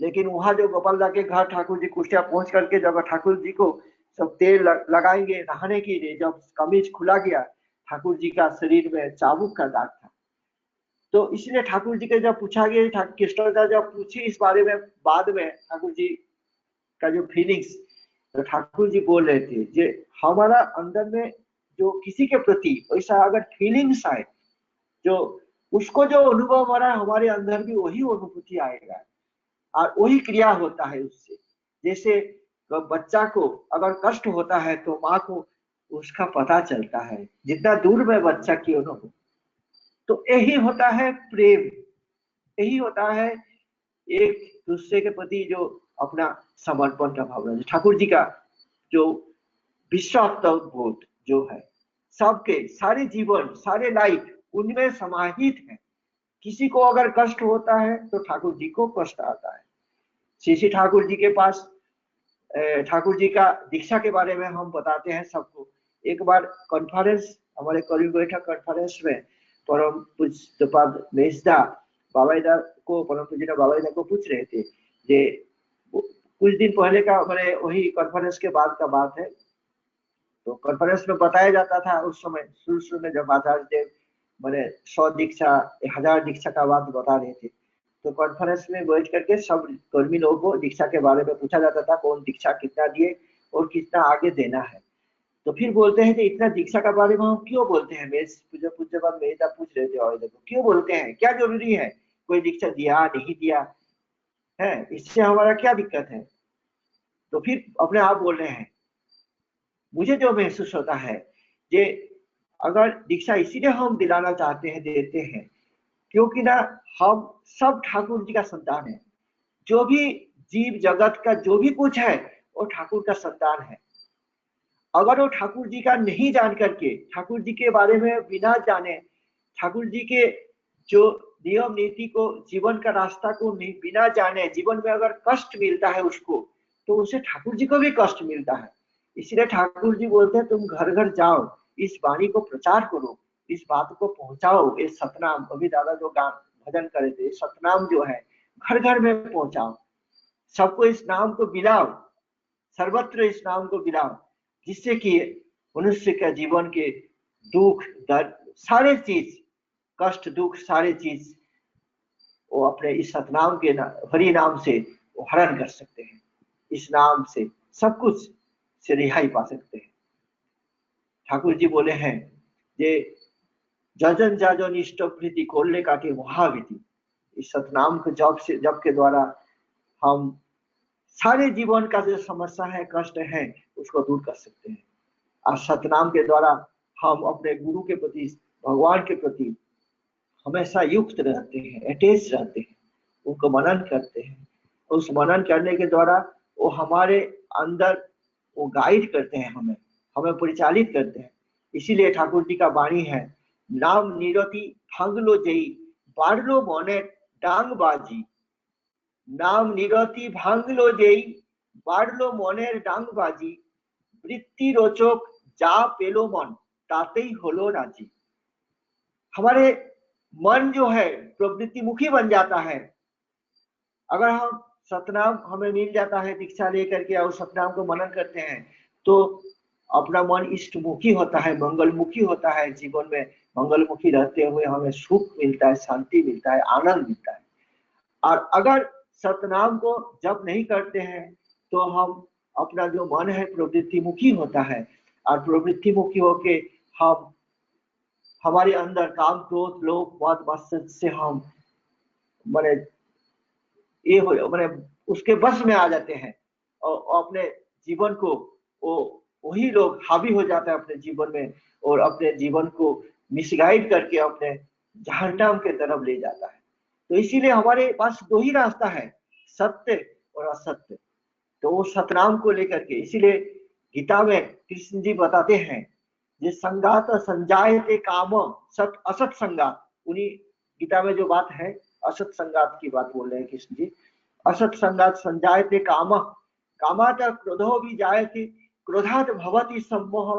लेकिन वहां जो गोपाल दा के घर ठाकुर जी कुष्टिया पहुंच करके जब ठाकुर जी को सब तेल लगाएंगे नहाने के लिए, जब कमीज खुला गया, ठाकुर जी का शरीर में चाबुक का दाग था। तो इसलिए ठाकुर जी के जब पूछा गया, कृष्णदा जब पूछी इस बारे में बाद में ठाकुर जी का जो फीलिंग्स, तो ठाकुर जी बोल रहे थे जे हमारा अंदर में जो किसी के प्रति ऐसा अगर फीलिंग्स आए, जो उसको जो अनुभव हमारा हमारे अंदर भी वही अनुभूति आएगा और वही क्रिया होता है उससे। जैसे बच्चा को अगर कष्ट होता है तो माँ को उसका पता चलता है, जितना दूर में बच्चा क्यों न हो। तो यही होता है प्रेम, यही होता है एक दूसरे के प्रति जो अपना समर्पण का भावना। ठाकुर जी का जो विश्वासबोध जो है सबके सारे जीवन सारे लाइफ उनमें समाहित है। किसी को अगर कष्ट होता है तो ठाकुर जी को कष्ट आता है। श्री ठाकुर जी के पास ठाकुर जी का दीक्षा के बारे में हम बताते हैं सबको। एक बार कॉन्फ्रेंस, हमारे करीब बैठक कॉन्फ्रेंस में परम पूज्यपाद मेजदा बाबाईदा को, परम पूज्य बाबाईदा को पूछ रहे थे जे कुछ दिन पहले का, मैंने वही कॉन्फ्रेंस के बाद का बात है। तो कॉन्फ्रेंस में बताया जाता था उस समय शुरू में जब आचार्य देव मैंने 100 दीक्षा 1000 दीक्षा का बात बता रहे थे, तो कॉन्फ्रेंस में बैठ करके सब कर्मी लोगों को दीक्षा के बारे में पूछा जाता था, कौन दीक्षा कितना दिए और कितना आगे देना है। तो फिर बोलते हैं कि इतना दीक्षा के बारे में हम क्यों बोलते हैं। पूज्यपाद मेहता पूछ रहे थे और देखो क्यों बोलते हैं, क्या जरूरी है, कोई दीक्षा दिया नहीं दिया है, इससे हमारा क्या दिक्कत है। तो फिर अपने आप बोल रहे हैं, मुझे जो महसूस होता है कि अगर दीक्षा इसीलिए हम दिलाना चाहते हैं, देते हैं, क्योंकि ना हम सब ठाकुर जी का संतान है। जो भी जीव जगत का जो भी कुछ है वो ठाकुर का संतान है। अगर वो ठाकुर जी का नहीं जान करके, ठाकुर जी के बारे में बिना जाने, ठाकुर जी के जो नियम नीति को, जीवन का रास्ता को बिना जाने जीवन में अगर कष्ट मिलता है उसको, तो उसे ठाकुर जी को भी कष्ट मिलता है। इसलिए ठाकुर जी बोलते हैं तुम घर घर जाओ, इस वाणी को प्रचार करो, इस बात को पहुंचाओ। ये सतनाम, अभी दादा जो गान भजन करे थे, सतनाम जो है घर घर में पहुंचाओ, सबको इस नाम को बिलाओ, सर्वत्र इस नाम को बिलाओ, जिससे कि मनुष्य के जीवन के दुख दर्द सारे चीज, कष्ट दुख सारे चीज वो अपने इस सतनाम के हरि नाम से वो हरण कर सकते हैं। इस नाम से सब कुछ से रिहाई पा सकते हैं। ठाकुर जी बोले हैं जे जजन जाजन इष्ट प्रीति खोलने का के महाविधि। इस सतनाम के जप के द्वारा हम सारे जीवन का जो समस्या है, कष्ट है, उसको दूर कर सकते हैं। और सतनाम के द्वारा हम अपने गुरु के प्रति, भगवान के प्रति हमेशा युक्त रहते हैं, अटैच रहते हैं, उनको मनन करते हैं। उस मनन करने के द्वारा वो हमारे अंदर वो गाइड करते हैं, हमें परिचालित करते हैं। इसीलिए ठाकुर जी का वाणी है, नाम निरति भांगलो जई बाढ़लो मने डांग बाजी। नाम निरति भांगलो जई बाढ़लो मने डांग बाजी। वृत्ति रोचक जा पेलो मन तातेई होलो राजी। हमारे मन जो है प्रवृत्ति मुखी बन जाता है। अगर हम सतनाम हमें मिल जाता है, दीक्षा लेकर के और सतनाम को मनन करते हैं, तो अपना मन इष्टमुखी होता है, मंगलमुखी होता है। जीवन में मंगलमुखी रहते हुए हमें सुख मिलता है, शांति मिलता है, आनंद मिलता है। और अगर सतनाम को जब नहीं करते हैं तो हम अपना जो मन है प्रवृत्ति मुखी होता है, और प्रवृत्ति मुखी होके हम हमारे अंदर काम क्रोध लोभ मद मत्सर से हम माने ये हो माने उसके बस में आ जाते हैं और अपने जीवन को वही लोग हावी हो जाता है अपने जीवन में, और अपने जीवन को मिसगाइड करके अपने जहन्नम के तरफ ले जाता है। तो इसीलिए हमारे पास दो ही रास्ता है, सत्य और असत्य। तो वो सतनाम को लेकर के, इसीलिए गीता में कृष्ण जी बताते हैं जे संगात संजायते काम सत असत संगात। उन्हीं गीता में जो बात है असत संगात की बात बोल रहे हैं कृष्ण जी। असत संगात संजायते काम कामात क्रोधो भी जायते क्रोधात भवति सम्मोह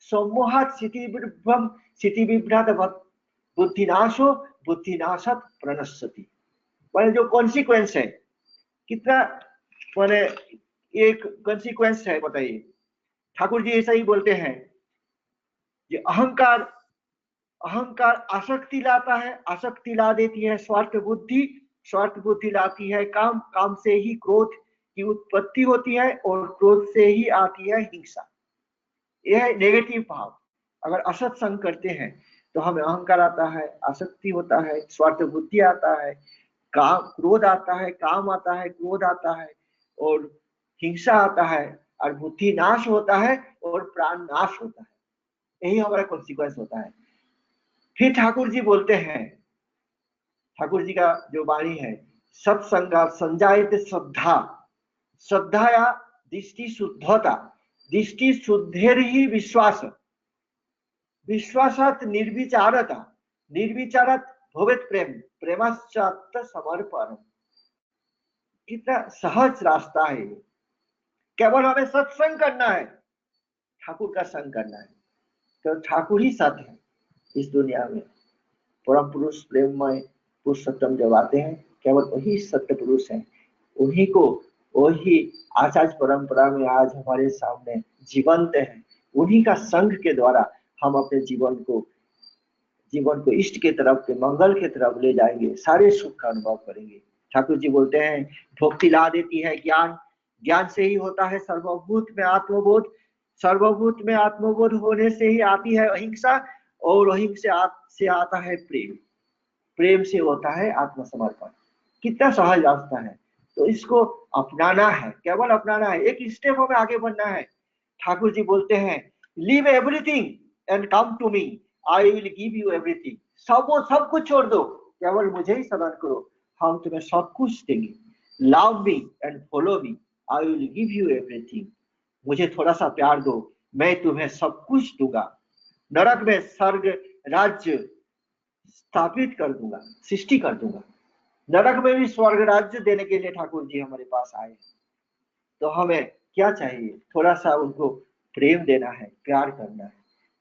सम्मोहात स्थितिविभ्रम स्थितिविभ्रात बुद्धिनाशो बुद्धिनाशत प्रणश्यति। माने जो कॉन्सिक्वेंस है, कितना माने एक कॉन्सिक्वेंस है बताइए। ठाकुर जी ऐसा ही बोलते हैं कि अहंकार आसक्ति लाता है, आसक्ति ला देती है स्वार्थ बुद्धि लाती है काम, काम से ही क्रोध की उत्पत्ति होती है और क्रोध से ही आती है हिंसा। यह है नेगेटिव भाव। अगर असत संग करते हैं तो हमें अहंकार आता है, आसक्ति होता है, स्वार्थ बुद्धि आता है, काम क्रोध आता है, काम आता है, क्रोध आता है, और हिंसा आता है, और बुद्धि नाश होता है और प्राण नाश होता है। यही हमारा कॉन्सिक्वेंस होता है। फिर ठाकुर जी बोलते हैं, ठाकुर जी का जो वाणी है, सत्संगा संजायते श्रद्धा श्रद्धाया दृष्टि शुद्धता दृष्टि शुद्धेर ही विश्वास विश्वासात निर्विचारता निर्विचारत भवेत प्रेम प्रेमाश्चात समर्पण। कितना सहज रास्ता है। केवल हमें सत्संग करना है, ठाकुर का संग करना है, तो ठाकुर ही सत्य है इस दुनिया में। परम पुरुष प्रेममय पुरुषोत्तम जब आते हैं, केवल वही सत्य पुरुष हैं। उन्हीं को वही आचार्य परंपरा में आज हमारे सामने जीवंत है। उन्हीं का संग के द्वारा हम अपने जीवन को इष्ट के तरफ के मंगल के तरफ ले जाएंगे, सारे सुख का अनुभव करेंगे। ठाकुर जी बोलते हैं भक्ति ला देती है ज्ञान, ज्ञान से ही होता है सर्वभूत में आत्मबोध, सर्वभूत में आत्मबोध होने से ही आती है अहिंसा, और अहिंसा से आता है प्रेम, प्रेम से होता है आत्मसमर्पण। कितना सहज रास्ता है। तो इसको अपनाना है, केवल अपनाना है, एक स्टेप हमें आगे बढ़ना है। ठाकुर जी बोलते हैं leave everything and come to me, I will give you everything. सब कुछ छोड़ दो, केवल मुझे ही शरण करो, हम तुम्हें सब कुछ देंगे। Love me and follow me, I will give you everything. मुझे थोड़ा सा प्यार दो, मैं तुम्हें सब कुछ दूंगा। नरक में स्वर्ग राज्य स्थापित कर दूंगा, सृष्टि कर दूंगा। नरक में भी स्वर्ग राज्य देने के लिए ठाकुर जी हमारे पास आए। तो हमें क्या चाहिए? थोड़ा सा उनको प्रेम देना है, प्यार करना है।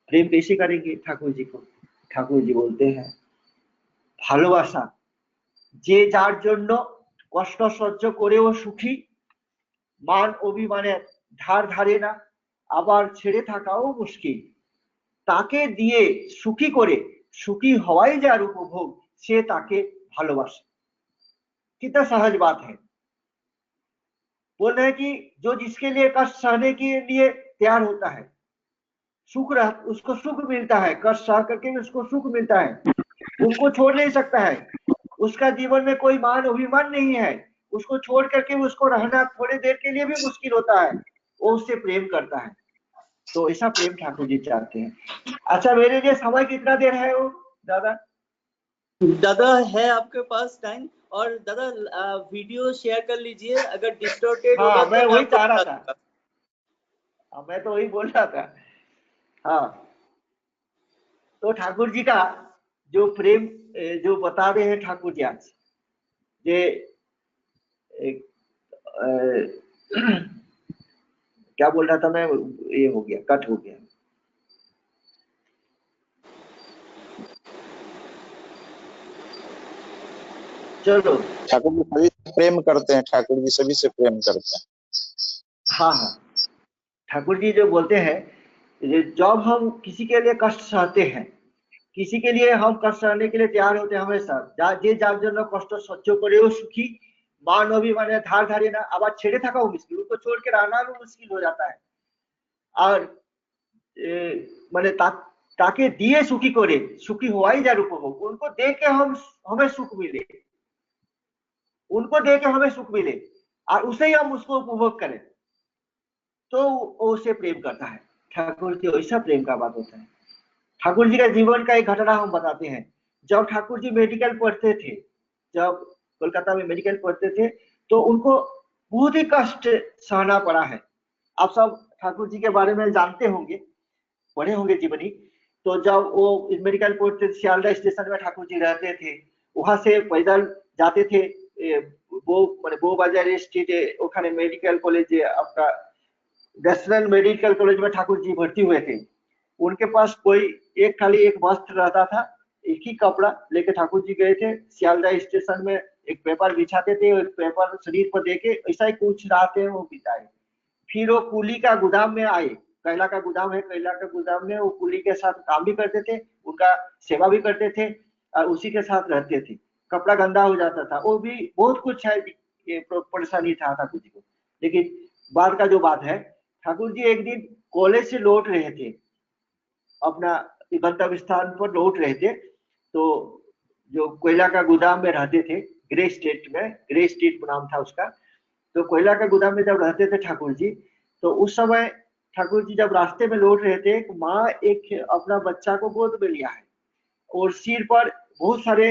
प्रेम कैसे करेंगे ठाकुर जी को? ठाकुर जी बोलते हैं ভালোবাসা যে যার জন্য কষ্ট সহ্য করেও সুখী, মান অভিমানের ধার ধারে না, আবার ছেড়ে থাকাও মুশকিল, তাকে দিয়ে সুখী করে সুখী হওয়াই যার উপভোগ সে তাকে ভালোবাসে। कितना सहज बात है। बोल रहे हैं कि जो जिसके लिए कष्ट सहने के लिए तैयार होता है उसको सुख मिलता है, कष्ट सह करके भी उसको सुख मिलता है, उनको छोड़ नहीं सकता है। उसका जीवन में कोई मान अभिमान नहीं है, उसको छोड़ करके उसको रहना थोड़ी देर के लिए भी मुश्किल होता है, वो उससे प्रेम करता है। तो ऐसा प्रेम ठाकुर जी चाहते हैं। अच्छा, मेरे लिए समय कितना देर है वो दादा? दादा है आपके पास टाइम? और दादा वीडियो शेयर कर लीजिए, अगर डिस्टॉर्टेड हाँ, होगा मैं तो वही आपको चाह रहा बता था। दूंगा। हाँ, मैं तो वही बोल रहा था। हाँ, तो ठाकुर जी का जो प्रेम जो बता रहे हैं ठाकुर जी आज, ये क्या बोल रहा था मैं, ये हो गया, कट हो गया। चलो, ठाकुर जी सभी से प्रेम करते हैं, ठाकुर जी सभी से प्रेम करते हैं। हाँ हाँ, ठाकुर जी जो बोलते हैं, जब हम किसी के लिए कष्ट सहते हैं, किसी के लिए हम कष्ट सहने के लिए तैयार होते हैं हमेशा, যে যার জন্য কষ্ট সহ্য করেও সুখী, মানবী মানে ধার ধারে না, আবার ছেড়ে থাকাও মুশকিল, उनको छोड़ के रहना भी मुश्किल हो जाता है। আর মানে তাকে দিয়ে সুখী করে সুখী হওয়াই যার উপভোग, उनको दे के हमें सुख मिले, उनको दे के हमें सुख मिले और उसे ही हम उसको उपभोग करें, तो वो उसे प्रेम करता है। ठाकुर जी वैसा प्रेम का बात होता है। ठाकुर जी का जीवन का एक घटना हम बताते हैं। जब ठाकुर जी मेडिकल पढ़ते थे, जब कोलकाता में मेडिकल पढ़ते थे, तो उनको बहुत ही कष्ट सहना पड़ा है। आप सब ठाकुर जी के बारे में जानते होंगे, पढ़े होंगे जीवनी। तो जब वो मेडिकल पढ़ते थे, सियालदह स्टेशन में ठाकुर जी रहते थे, वहां से पैदल जाते थे, बो बाजार स्ट्रीट, ओखाने मेडिकल कॉलेज, आपका नेशनल मेडिकल कॉलेज में ठाकुर जी भर्ती हुए थे। उनके पास कोई खाली एक वस्त्र रहता था, एक ही कपड़ा लेके ठाकुर जी गए थे। सियालदह स्टेशन में एक पेपर बिछाते थे, एक पेपर शरीर पर देके ऐसा ही कुछ रात है वो बिताए। फिर वो कुली का गोदाम में आए, कैला का गोदाम है, कैला का गोदाम में वो कुली के साथ काम भी करते थे, उनका सेवा भी करते थे और उसी के साथ रहते थे। कपड़ा गंदा हो जाता था, वो भी बहुत कुछ है, ये परेशानी था ठाकुर जी को। लेकिन बाद का जो बात है, ठाकुर जी एक दिन कॉलेज से लौट रहे थे, अपना गंतव्य स्थान पर लौट रहे थे। तो जो कोयला का गोदाम में रहते थे, ग्रे स्टेट नाम था उसका। तो कोयला का गोदाम में जब रहते थे ठाकुर जी, तो उस समय ठाकुर जी जब रास्ते में लौट रहे थे, माँ एक अपना बच्चा को गोद में लिया है और सिर पर बहुत सारे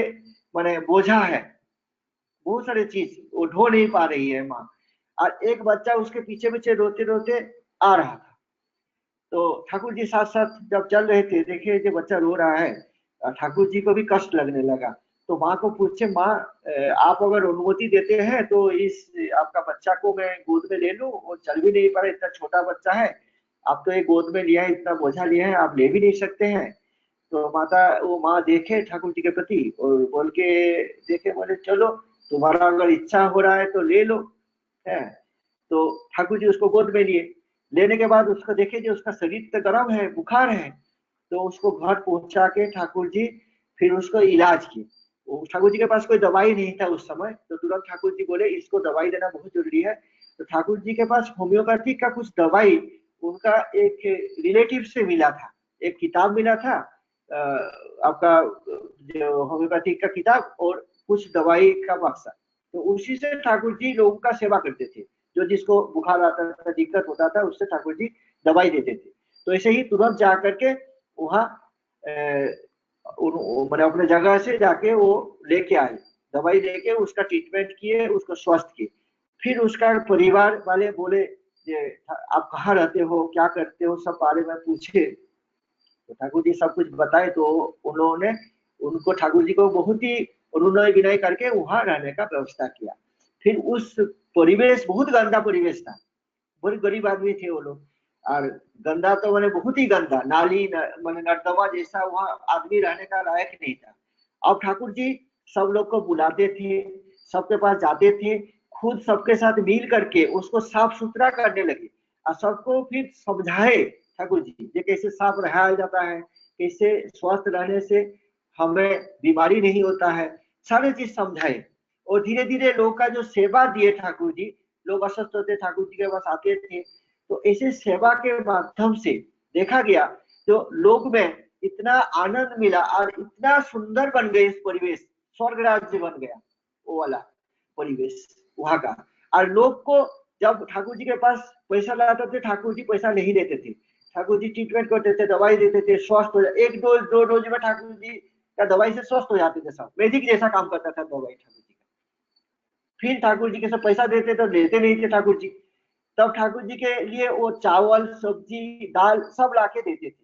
माने बोझा है, बहुत सारे चीज वो ढो नहीं पा रही है माँ, और एक बच्चा उसके पीछे पीछे रोते रोते आ रहा था। तो ठाकुर जी साथ साथ जब चल रहे थे, देखे जो बच्चा रो रहा है, ठाकुर जी को भी कष्ट लगने लगा। तो माँ को पूछे, माँ आप अगर अनुमति देते हैं तो इस आपका बच्चा को मैं गोद में ले लूं, वो चल भी नहीं पा रहा, इतना छोटा बच्चा है, आप तो एक गोद में लिया है, इतना बोझा लिया है, आप ले भी नहीं सकते हैं। तो वो माँ देखे ठाकुर जी के प्रति और बोल के देखे, बोले चलो तुम्हारा अगर इच्छा हो रहा है तो ले लो है। तो ठाकुर जी उसको गोद में लिए। लेने के बाद उसको देखे जो उसका शरीर तो गर्म है, बुखार है, तो उसको घर पहुंचा के ठाकुर जी फिर उसको इलाज किए। ठाकुर जी के पास कोई दवाई नहीं था उस समय, तो तुरंत ठाकुर जी बोले इसको दवाई देना बहुत जरूरी है। तो ठाकुर जी के पास होम्योपैथी का कुछ दवाई उनका एक रिलेटिव से मिला था, एक किताब मिला था, आपका जो होम्योपैथिक का किताब और कुछ दवाई का बक्सा। तो उसी से ठाकुर जी लोगों का सेवा करते थे, जो जिसको बुखार आता था, दिक्कत होता था, उससे ठाकुर जी दवाई देते थे। तो ऐसे ही तुरंत जा करके वहाँ मैंने अपने जगह से जाके वो लेके आए, दवाई लेके उसका ट्रीटमेंट किए, उसको स्वस्थ किए। फिर उसका परिवार वाले बोले आप कहाँ रहते हो, क्या करते हो, सब बारे में पूछे। तो ठाकुर जी सब कुछ बताए। तो उन्होंने उनको ठाकुर जी को बहुत ही अनुनय विनय करके वहां रहने का व्यवस्था किया। फिर उस परिवेश बहुत गंदा परिवेश था, बहुत गरीब आदमी थे वो लोग, और गंदा तो मैंने बहुत ही गंदा, नाली मैंने नर्दमा जैसा, वहां आदमी रहने का लायक नहीं था। अब ठाकुर जी सब लोग को बुलाते थे, सबके पास जाते थे, खुद सबके साथ मिल करके उसको साफ सुथरा करने लगे और सबको फिर समझाए ठाकुर जी ये कैसे साफ रहा जाता है, कैसे स्वस्थ रहने से हमें बीमारी नहीं होता है, सारे चीज समझाए। और धीरे धीरे लोग का जो सेवा दिए ठाकुर जी, लोग अस्वस्थ होते ठाकुर जी के पास आते थे, तो ऐसे सेवा के माध्यम से देखा गया जो लोग में इतना आनंद मिला और इतना सुंदर बन गए इस परिवेश, स्वर्ग राज्य बन गया वो वाला परिवेश वहां का। और लोग को जब ठाकुर जी के पास पैसा लाते थे, ठाकुर जी पैसा नहीं देते थे, ठाकुर जी ट्रीटमेंट करते थे, दवाई देते थे, स्वस्थ हो जाए, 1 डोज 2 डोज में ठाकुर जी का दवाई से स्वस्थ हो जाते थे सब, मैजिक जैसा काम करता था दवाई ठाकुर जी का। फिर ठाकुर जी के सब पैसा देते तो लेते नहीं थे ठाकुर जी, तब ठाकुर जी के लिए वो चावल सब्जी दाल सब लाके देते थे।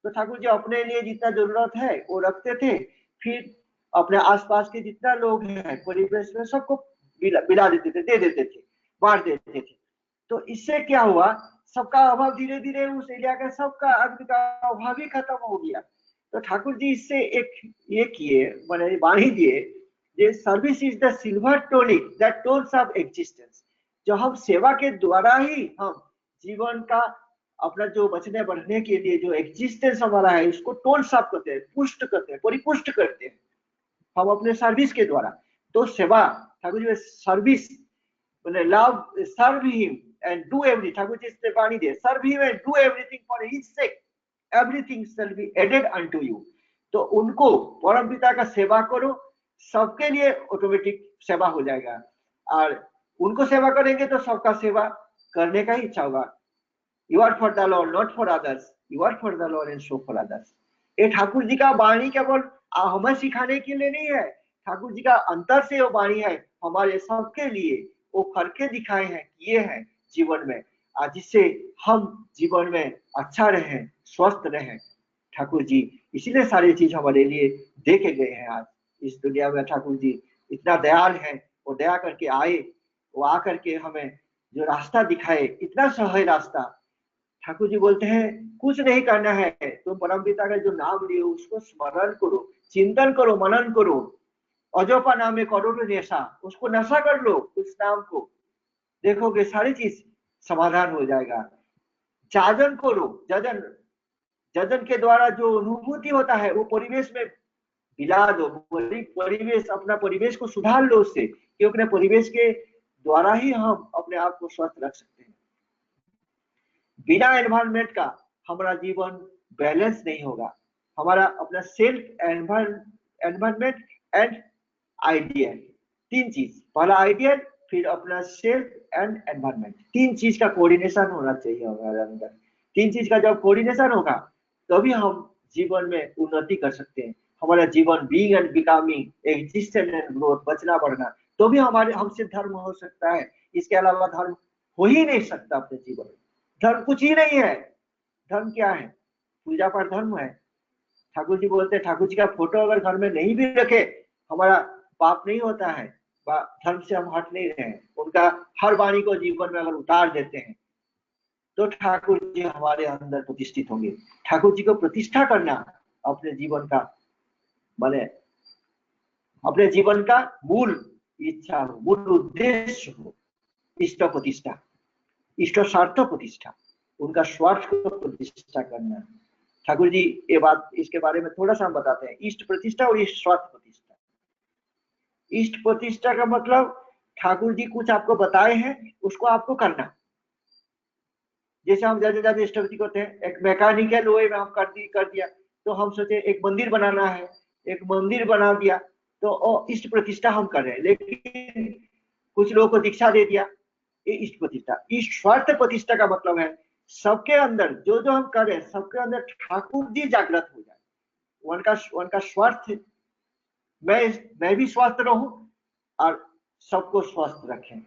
तो ठाकुर जी अपने लिए जितना जरूरत है वो रखते थे, फिर अपने आसपास के जितना लोग हैं परिवेश में सबको बिला देते थे, दे देते थे, बांट देते थे। तो इससे क्या हुआ, सबका अभाव धीरे धीरे उस एरिया का सबका आदमी का अभाव ही खत्म हो गया। तो ठाकुर जी इससे एक ये किए, मैंने वाणी दिए, service is the silver tonic that tones of existence. जो हम सेवा के द्वारा ही हम जीवन का अपना जो बचने बढ़ने के लिए जो एग्जिस्टेंस हमारा है इसको टोन साफ करते हैं, पुष्ट करते हैं, परिपुष्ट करते हैं हम अपने सर्विस के द्वारा। तो सेवा ठाकुर जी सर्विस मैंने love serve him and do every, Thakur ji से वाणी दे, serve him and do everything for his sake, everything shall be added unto you. तो उनको परम पिता का सेवा करो, सबके लिए ऑटोमेटिक सेवा हो जाएगा। और उनको सेवा करेंगे तो सबका सेवा करने का ही इच्छा होगा। You are for the Lord not for others, you are for the Lord and so for others. ये ठाकुर जी का वाणी केवल हमें सिखाने के लिए नहीं है, ठाकुर जी का अंतर से वो वाणी है हमारे सबके लिए, वो करके दिखाए हैं, किए हैं जीवन में, जिससे हम जीवन में अच्छा रहें, स्वस्थ रहें ठाकुर जी। इसीलिए सारी चीज हमारे लिए देखे गए हैं। आज इस दुनिया में ठाकुर जी इतना दयाल है, वो दया करके आए, वो आकर के हमें जो रास्ता दिखाए, इतना सहज रास्ता। ठाकुर जी बोलते हैं कुछ नहीं करना है, तुम परम पिता का जो नाम लियो उसको स्मरण करो, चिंतन करो, मनन करो, अजोपा नाम में करोड़ नेशा, उसको नशा कर लो उस नाम को, देखोगे सारी चीज समाधान हो जाएगा। जाजन करो, जजन, जजन के द्वारा जो अनुभूति होता है वो परिवेश में मिला दो, परिवेश अपना परिवेश को सुधार लो उससे, क्योंकि अपने परिवेश के द्वारा ही हम अपने आप को स्वस्थ रख सकते हैं। बिना एनवायरनमेंट का हमारा जीवन बैलेंस नहीं होगा। हमारा अपना सेल्फ एनवायरनमेंट एंड आइडियल, 3 चीज, पहला आइडियल, फिर अपना सेल्फ एंड एनवायरनमेंट, 3 चीज का कोऑर्डिनेशन होना चाहिए हमारे अंदर। 3 चीज का जब कोऑर्डिनेशन होगा तभी हम जीवन में उन्नति कर सकते हैं। हमारा जीवन being and becoming, existence and growth, बचना बढ़ना, तो भी हमारे हमसे धर्म हो सकता है। इसके अलावा धर्म हो ही नहीं सकता अपने जीवन में। धर्म कुछ ही नहीं है। धर्म क्या है? पूजा पाठ धर्म है। ठाकुर जी बोलते हैं ठाकुर जी का फोटो अगर घर में नहीं भी रखे हमारा पाप नहीं होता है, धर्म से हम हट नहीं रहे हैं। उनका हर वाणी को जीवन में अगर उतार देते हैं तो ठाकुर जी हमारे अंदर प्रतिष्ठित होंगे। ठाकुर जी को प्रतिष्ठा करना अपने जीवन का माने अपने जीवन का मूल इच्छा हो, मूल उद्देश्य हो। इष्ट प्रतिष्ठा, इष्ट स्वार्थ प्रतिष्ठा, उनका स्वार्थ को प्रतिष्ठा करना। ठाकुर जी ये बात, इसके बारे में थोड़ा सा हम बताते हैं। इष्ट प्रतिष्ठा और इष्ट स्वार्थ प्रतिष्ठा। इष्ट प्रतिष्ठा का मतलब ठाकुर जी कुछ आपको बताए हैं उसको आपको करना। जैसे हम ज्यादा ज्यादा इष्टवृत्ति करते हैं, एक मैकेनिकल वे में हम कर दिया, तो हम सोचे एक मंदिर बनाना है, एक मंदिर बना दिया तो इष्ट प्रतिष्ठा हम कर रहे हैं। लेकिन कुछ लोगों को दीक्षा दे दिया, ये इष्ट प्रतिष्ठा। इष्ट स्वार्थ प्रतिष्ठा का मतलब है सबके अंदर जो जो हम कर रहे हैं सबके अंदर ठाकुर जी जागृत हो जाए। उनका स्वार्थ मैं भी स्वस्थ रहूं और सबको स्वस्थ रखें,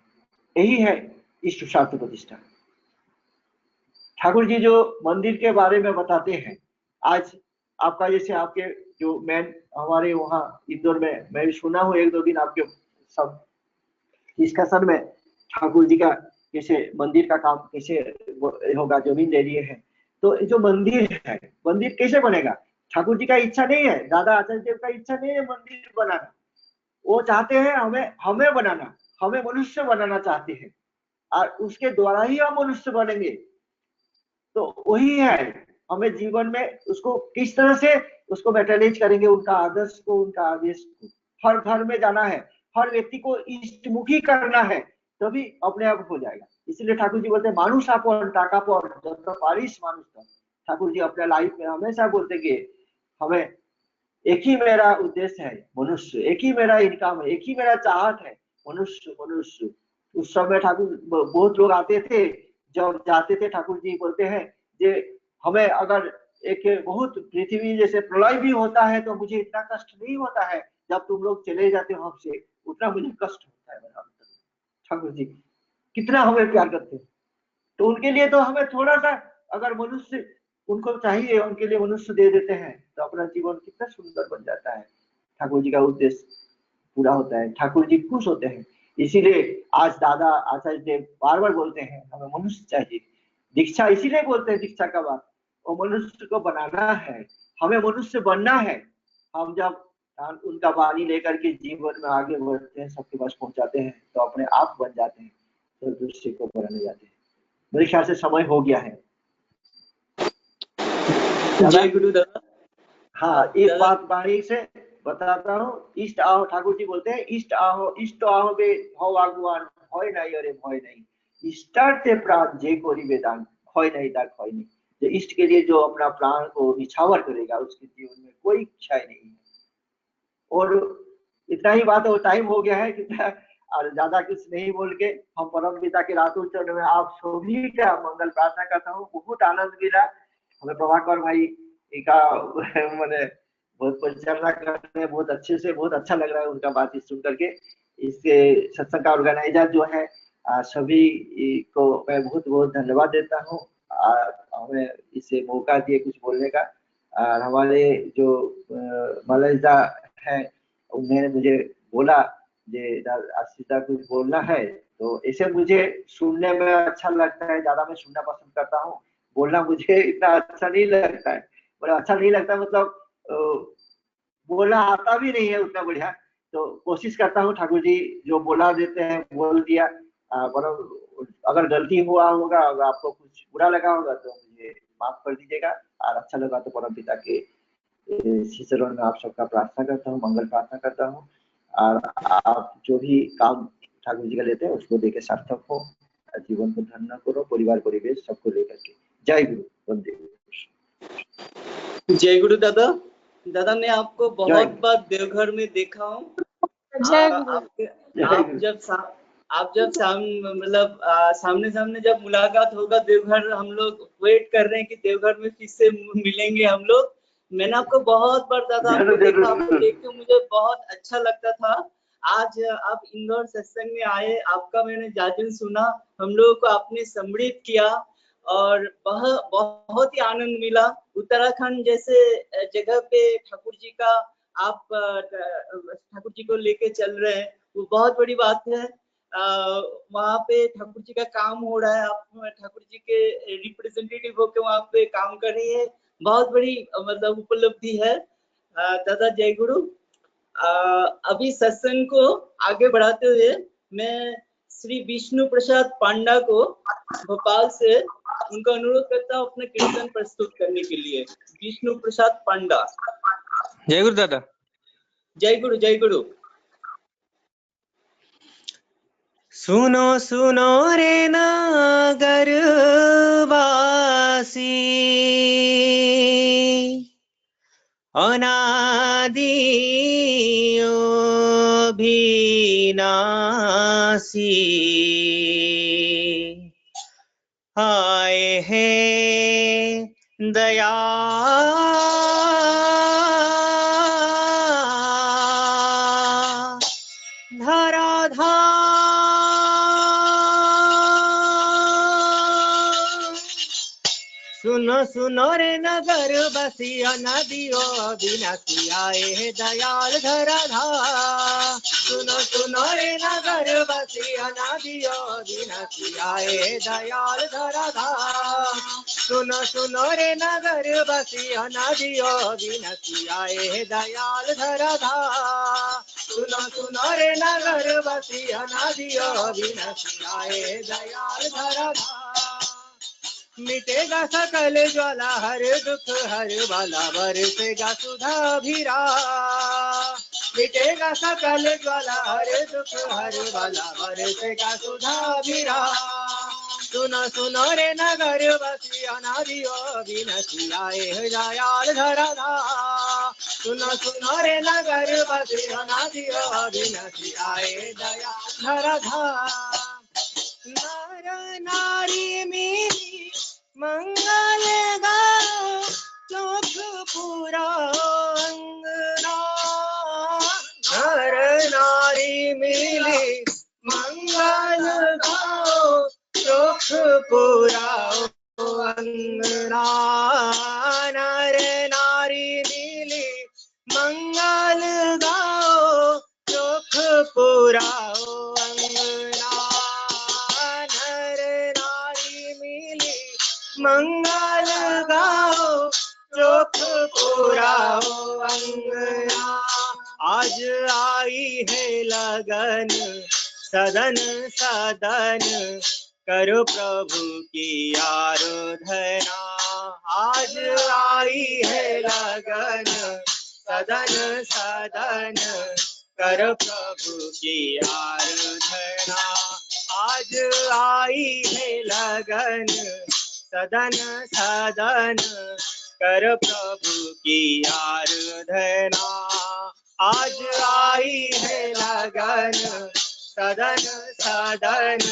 यही है इष्ट स्वार्थ प्रतिष्ठा। ठाकुर जी जो मंदिर के बारे में बताते हैं, आज आपका जैसे आपके जो मैन हमारे वहाँ इंदौर में मैं भी सुना हूँ 1-2 दिन आपके सब डिस्कशन में ठाकुर जी का जैसे मंदिर का काम कैसे होगा, जमीन ले लिए हैं। तो जो मंदिर है, मंदिर कैसे बनेगा? ठाकुर जी का इच्छा नहीं है, दादा आचार्य देव का इच्छा नहीं है मंदिर बनाना। वो चाहते हैं हमें बनाना, हमें मनुष्य बनाना चाहते हैं और उसके द्वारा ही हम मनुष्य बनेंगे। तो वही है हमें जीवन में उसको किस तरह से उसको मेटरलाइज करेंगे, उनका आदर्श को, उनका आदेश को। हर घर में जाना है, हर व्यक्ति को इष्टमुखी करना है, तभी अपने आप हो जाएगा। इसलिए ठाकुर जी बोलते हैं मानुष आपन टाका पर जब पारिश मानुष था। ठाकुर जी अपने लाइफ में हमेशा बोलते कि हमें एक ही मेरा उद्देश्य है मनुष्य, एक ही मेरा इनकम है, एक ही मेरा चाहत है मनुष्य मनुष्य। उस समय ठाकुर बहुत लोग आते थे, जब जाते थे ठाकुर जी बोलते हैं कि हमें अगर एक बहुत पृथ्वी जैसे प्रलय भी होता है तो मुझे इतना कष्ट नहीं होता है, जब तुम लोग चले जाते हो हमसे उतना मुझे कष्ट होता है। ठाकुर जी कितना हमें प्यार करते हैं, तो उनके लिए तो हमें थोड़ा सा अगर मनुष्य उनको चाहिए, उनके लिए मनुष्य दे देते हैं तो अपना जीवन कितना सुंदर बन जाता है। ठाकुर जी का उद्देश्य पूरा होता है, ठाकुर जी खुश होते हैं। इसीलिए आज दादा आचार्य देव बार बार बोलते हैं हमें मनुष्य चाहिए। दीक्षा इसीलिए बोलते हैं दीक्षा का बात, वो मनुष्य को बनाना है, हमें मनुष्य बनना है। हम जब उनका वाणी लेकर के जीवन में आगे बढ़ते हैं, सबके पास पहुंचाते हैं, तो अपने आप बन जाते हैं, तो दूसरे को बनाने जाते हैं। मेरे ख्याल से समय हो गया है। जय गुरु दादा। हाँ, एक बात वाणी से बताता हूँ, इष्ट आहो, ठाकुर जी बोलते हैं इष्ट आहो, इष्ट आहो बे भव आगुआन, भय नहीं अरे भय नहीं, इष्टार्थे प्राण जे कोरी वेदान, भय नहीं ता भय नहीं। जो इष्ट के लिए जो अपना प्राण को निछावर करेगा, उसके जीवन में कोई क्षय नहीं है। और इतना ही बात, और टाइम हो गया है कितना, और ज्यादा कुछ नहीं बोल के हम परम पिता के रातों चरण में आप सभी का मंगल प्रार्थना करता हूँ। बहुत आनंद मिला हमें प्रभाकर भाई का मैंने बहुत परिचालना करते हैं, बहुत अच्छे से, बहुत अच्छा लग रहा है उनका बातचीत सुन करके। इसके सत्संग का ऑर्गेनाइजर जो है सभी को मैं बहुत बहुत धन्यवाद देता हूँ, हमें इसे मौका दिए कुछ बोलने का। और हमारे जो मलयदा है, उन्होंने मुझे बोला आशीषदा कुछ बोलना है, तो इसे मुझे सुनने में अच्छा लगता है, ज्यादा मैं सुनना पसंद करता हूँ, बोलना मुझे इतना अच्छा नहीं लगता है। बड़ा अच्छा नहीं लगता मतलब बोलना आता भी नहीं है उतना बढ़िया, तो कोशिश करता हूँ ठाकुर जी जो बोला देते हैं बोल दिया। पर अगर गलती हुआ होगा, अगर आपको कुछ बुरा लगा होगा तो मुझे माफ कर दीजिएगा, और अच्छा लगा तो परम पिता के चरण में आप सबका प्रार्थना करता हूँ, मंगल प्रार्थना करता हूँ। और आप जो भी काम ठाकुर जी का लेते हैं उसको देके सार्थक हो, जीवन को धन्य करो, परिवार परिवेश सबको लेकर के। जय गुरु, वंदे गुरु। जय गुरु दादा। दादा मैं आपको बहुत बार देवघर में देखा हूँ। आप जब मतलब सामने सामने जब मुलाकात होगा देवघर, हम लोग वेट कर रहे हैं कि देवघर में फिर से मिलेंगे हम लोग। मैंने आपको बहुत बार दादा आपको देखा, आपको देख के मुझे बहुत अच्छा लगता था। आज आप इंदौर सत्संग में आए, आपका मैंने जाजन सुना, हम लोगों को आपने सम्मिलित किया और बहुत ही आनंद मिला। उत्तराखंड जैसे जगह पे ठाकुर जी का आप ठाकुर जी को लेके चल रहे हैं, वो बहुत बड़ी बात है। वहाँ पे ठाकुर जी का काम हो रहा है, आप ठाकुर जी के रिप्रेजेंटेटिव होकर वहाँ पे काम कर रही है, बहुत बड़ी मतलब उपलब्धि है। दादा जय गुरु। अभी सत्संग को आगे बढ़ाते हुए मैं श्री विष्णु प्रसाद पांडा को भोपाल से उनका अनुरोध करता हूँ अपना कीर्तन प्रस्तुत करने के लिए। विष्णु प्रसाद पांडा। जय गुरु दादा। जय गुरु जय गुरु। सुनो सुनो रे नगर वासी, अनादि अभिनाशी, आए हैं दया सुनो सुनो रे नगर बसिया नदियों अविनाशी, आए है दयाल धराधार। सुनो सुनो रे नगर बसिया नदियों अविनाशी, आए है दयाल धराधार। सुनो सुनो रे नगर बसिया नदियों अविनाशी, आए है दयाल धराधार। सुनो सुनो रे नगर बसिया नदियों अविनाशी, आए है दयाल धराधार। मिटेगा सकल ज्वाला हर दुख हर वाला बरसेगा सुधा भीरा मिटेगा सकल ज्वाला हर दुख हर वाला बरसेगा सुधा भीरा सुनो सुनो रे नगर बसी अनादियो विनसी आए दयाल धराधा सुनो सुनो रे नगर बसी अनादियो विनसी आए दयाल धराधा नर नारी मिली मंगल गाओ सुख पूरा अंगना नर नारी मिली मंगल गाओ सुख पूरा अंगना नर नारी मिली मंगल गाओ सुख पूरा अंगना नर नारी मिली मंगल गाओ सुख पूरा अंगना आज आई है लगन सदन सदन करो प्रभु की आराधना आज आई है लगन सदन सदन करो प्रभु की आराधना आज आई है लगन सदन सदन कर प्रभु की आराधना आज आई है लगन सदन सदन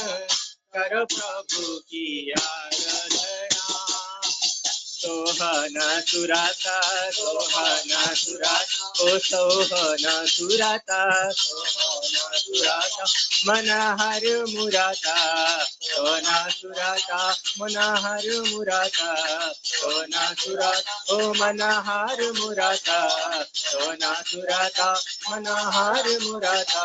कर प्रभु की आराधना सोहन सुराता ओ सोहन सुराता मनहर मुराता सोना सुराता मनहर मुराता सोना सुराता ओ मनहर मुराता सोना सुराता मनहर मुराता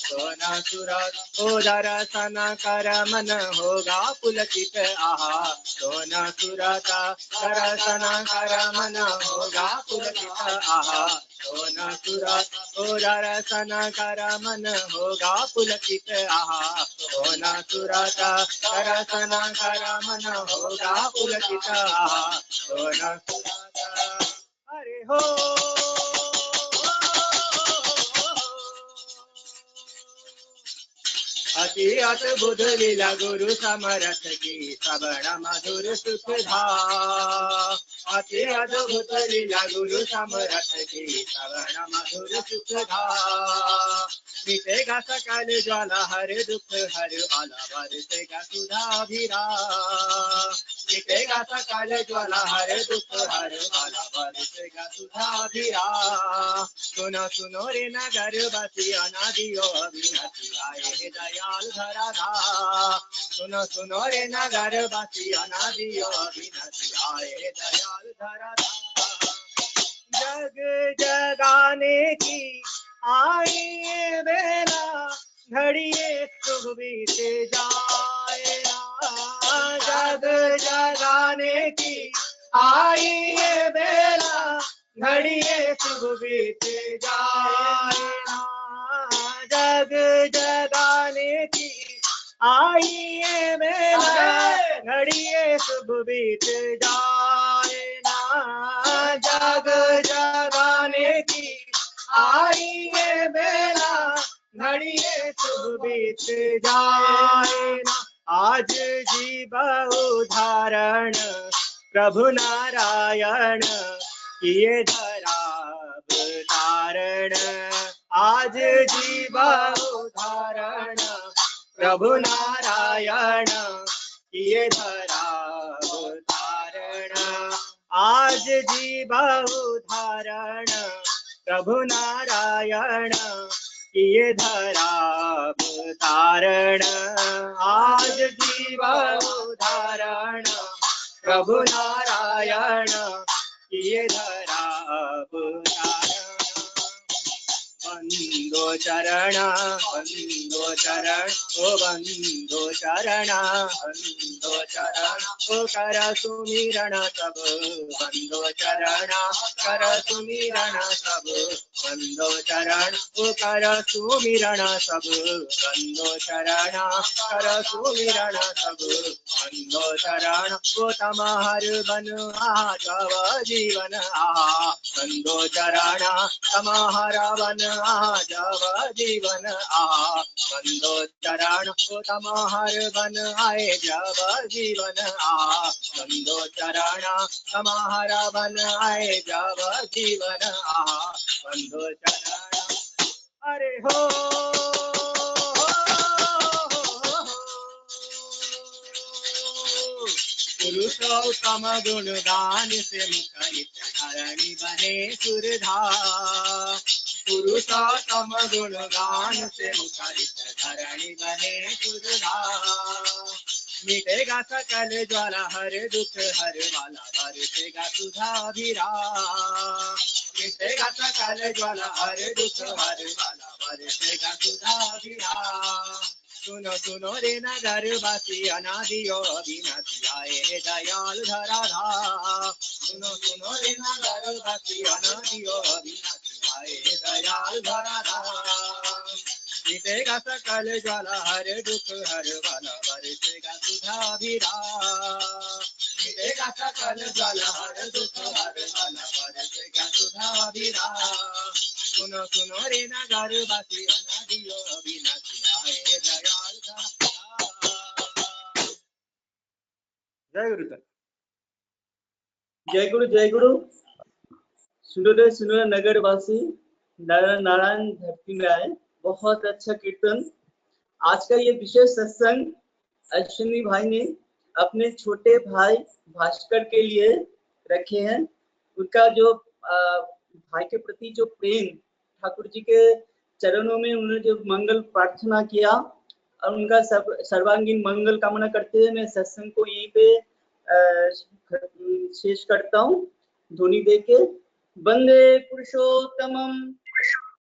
सोना सुराता ओ दर्शन कर मन होगा पुलकित आहा सोना सुराता दर्शन कर मन होगा पुलकित आहा सोना सुराता ओ दर्शन कर मन होगा पुलकित आहा सोना सुराता दर्शन कर मन होगा पुलकित आहा सोना सुराता अरे हो अति अद्भुत लीला गुरु समरथ की श्रवण मधुर सुखधा अति अद्भुत लीला गुरु समरथ की श्रवण मधुर सुखधा मिटेगा सकल ज्वाला हर दुख हर वाला बरसेगा सुधा भीरा मिटेगा सकल ज्वाला हर दुख हर वाला बरसेगा सुधा भीरा सुनो सुनो रे नगर बसी अनादियो अविनाशी आए हे दयाल धराधा सुनो सुनो रे नगर बसी अनादियो अविनाशी आए हे दयाल धराधा जग जगाने की आई बेला घड़िए शुभ बीते जाए जग जगाने की आई बेला घड़िए शुभ बीते जाए जग जगाने की आई बेला घड़िए शुभ बीत जाए जग जगाने की आई बेला घड़िए शुभ बीत जाए आज जीव उदाहरण प्रभु नारायण किए धरावतारण आज जीव उदाहरण प्रभु नारायण किए धरावतारण आज जीव उदाहरण प्रभु नारायण किए धरावतारण आज जीव उदाहरण प्रभु नारायण किए धरावतारण बंदो चरण ओ बंदो चरण ओ कर सुमिरण सब बंदो चरण कर सुमिरण सब बंदो चरण ओ कर सुमिरण सब बंदो चरण कर सुमिरण सब बंदो चरण ओ तमहर बन तव जीवन बंदो चरण तमहर बन जव जीवन बंदो चरण ओ तमहर बन आए जब जीवन बंदो चरण तमहर बन आए जब जीवन बंदो चरण अरे हो पुरुषोत्तम गुणगान से मुखरित धरणी बने सुरधार पुरुषोत्तम गुणगान से मुखरित धरणी बने सुरधार मिटेगा सकल ज्वाला हर दुख हर वाला बरसेगा सुधा भीरा मिटेगा सकल ज्वाला हर दुख हर वाला बरसेगा सुधा भीरा सुनो सुनो रे नगर वासी अनादियो अविनाशी आए हे दयाल धराधा सुनो सुनो रे नगर वासी अनादियो अविनाशी आए हे दयाल धराधा मिटेगा सकल ज्वाला हर दुख हर वाला बरसेगा सुधा भीरा मिटेगा सकल ज्वाला हर दुख हर वाला बरसेगा सुधा भीरा सुनो सुनो रे नगर वासी अनादियो अविनाशी आए हे दयाल धराधा जय गुरुदेव जय गुरु सुनो नगर वासी नारायण धरती में आए। बहुत अच्छा कीर्तन। आज का ये विशेष सत्संग अश्विनी भाई ने अपने छोटे भाई भास्कर के लिए रखे हैं। उनका जो भाई के प्रति जो प्रेम, ठाकुर जी के चरणों में उन्होंने जो मंगल प्रार्थना किया और उनका सर्वांगीण मंगल कामना करते हुए मैं सत्संग को यहीं पे शेष करता हूँ ध्वनि देके। वंदे पुरुषोत्तमम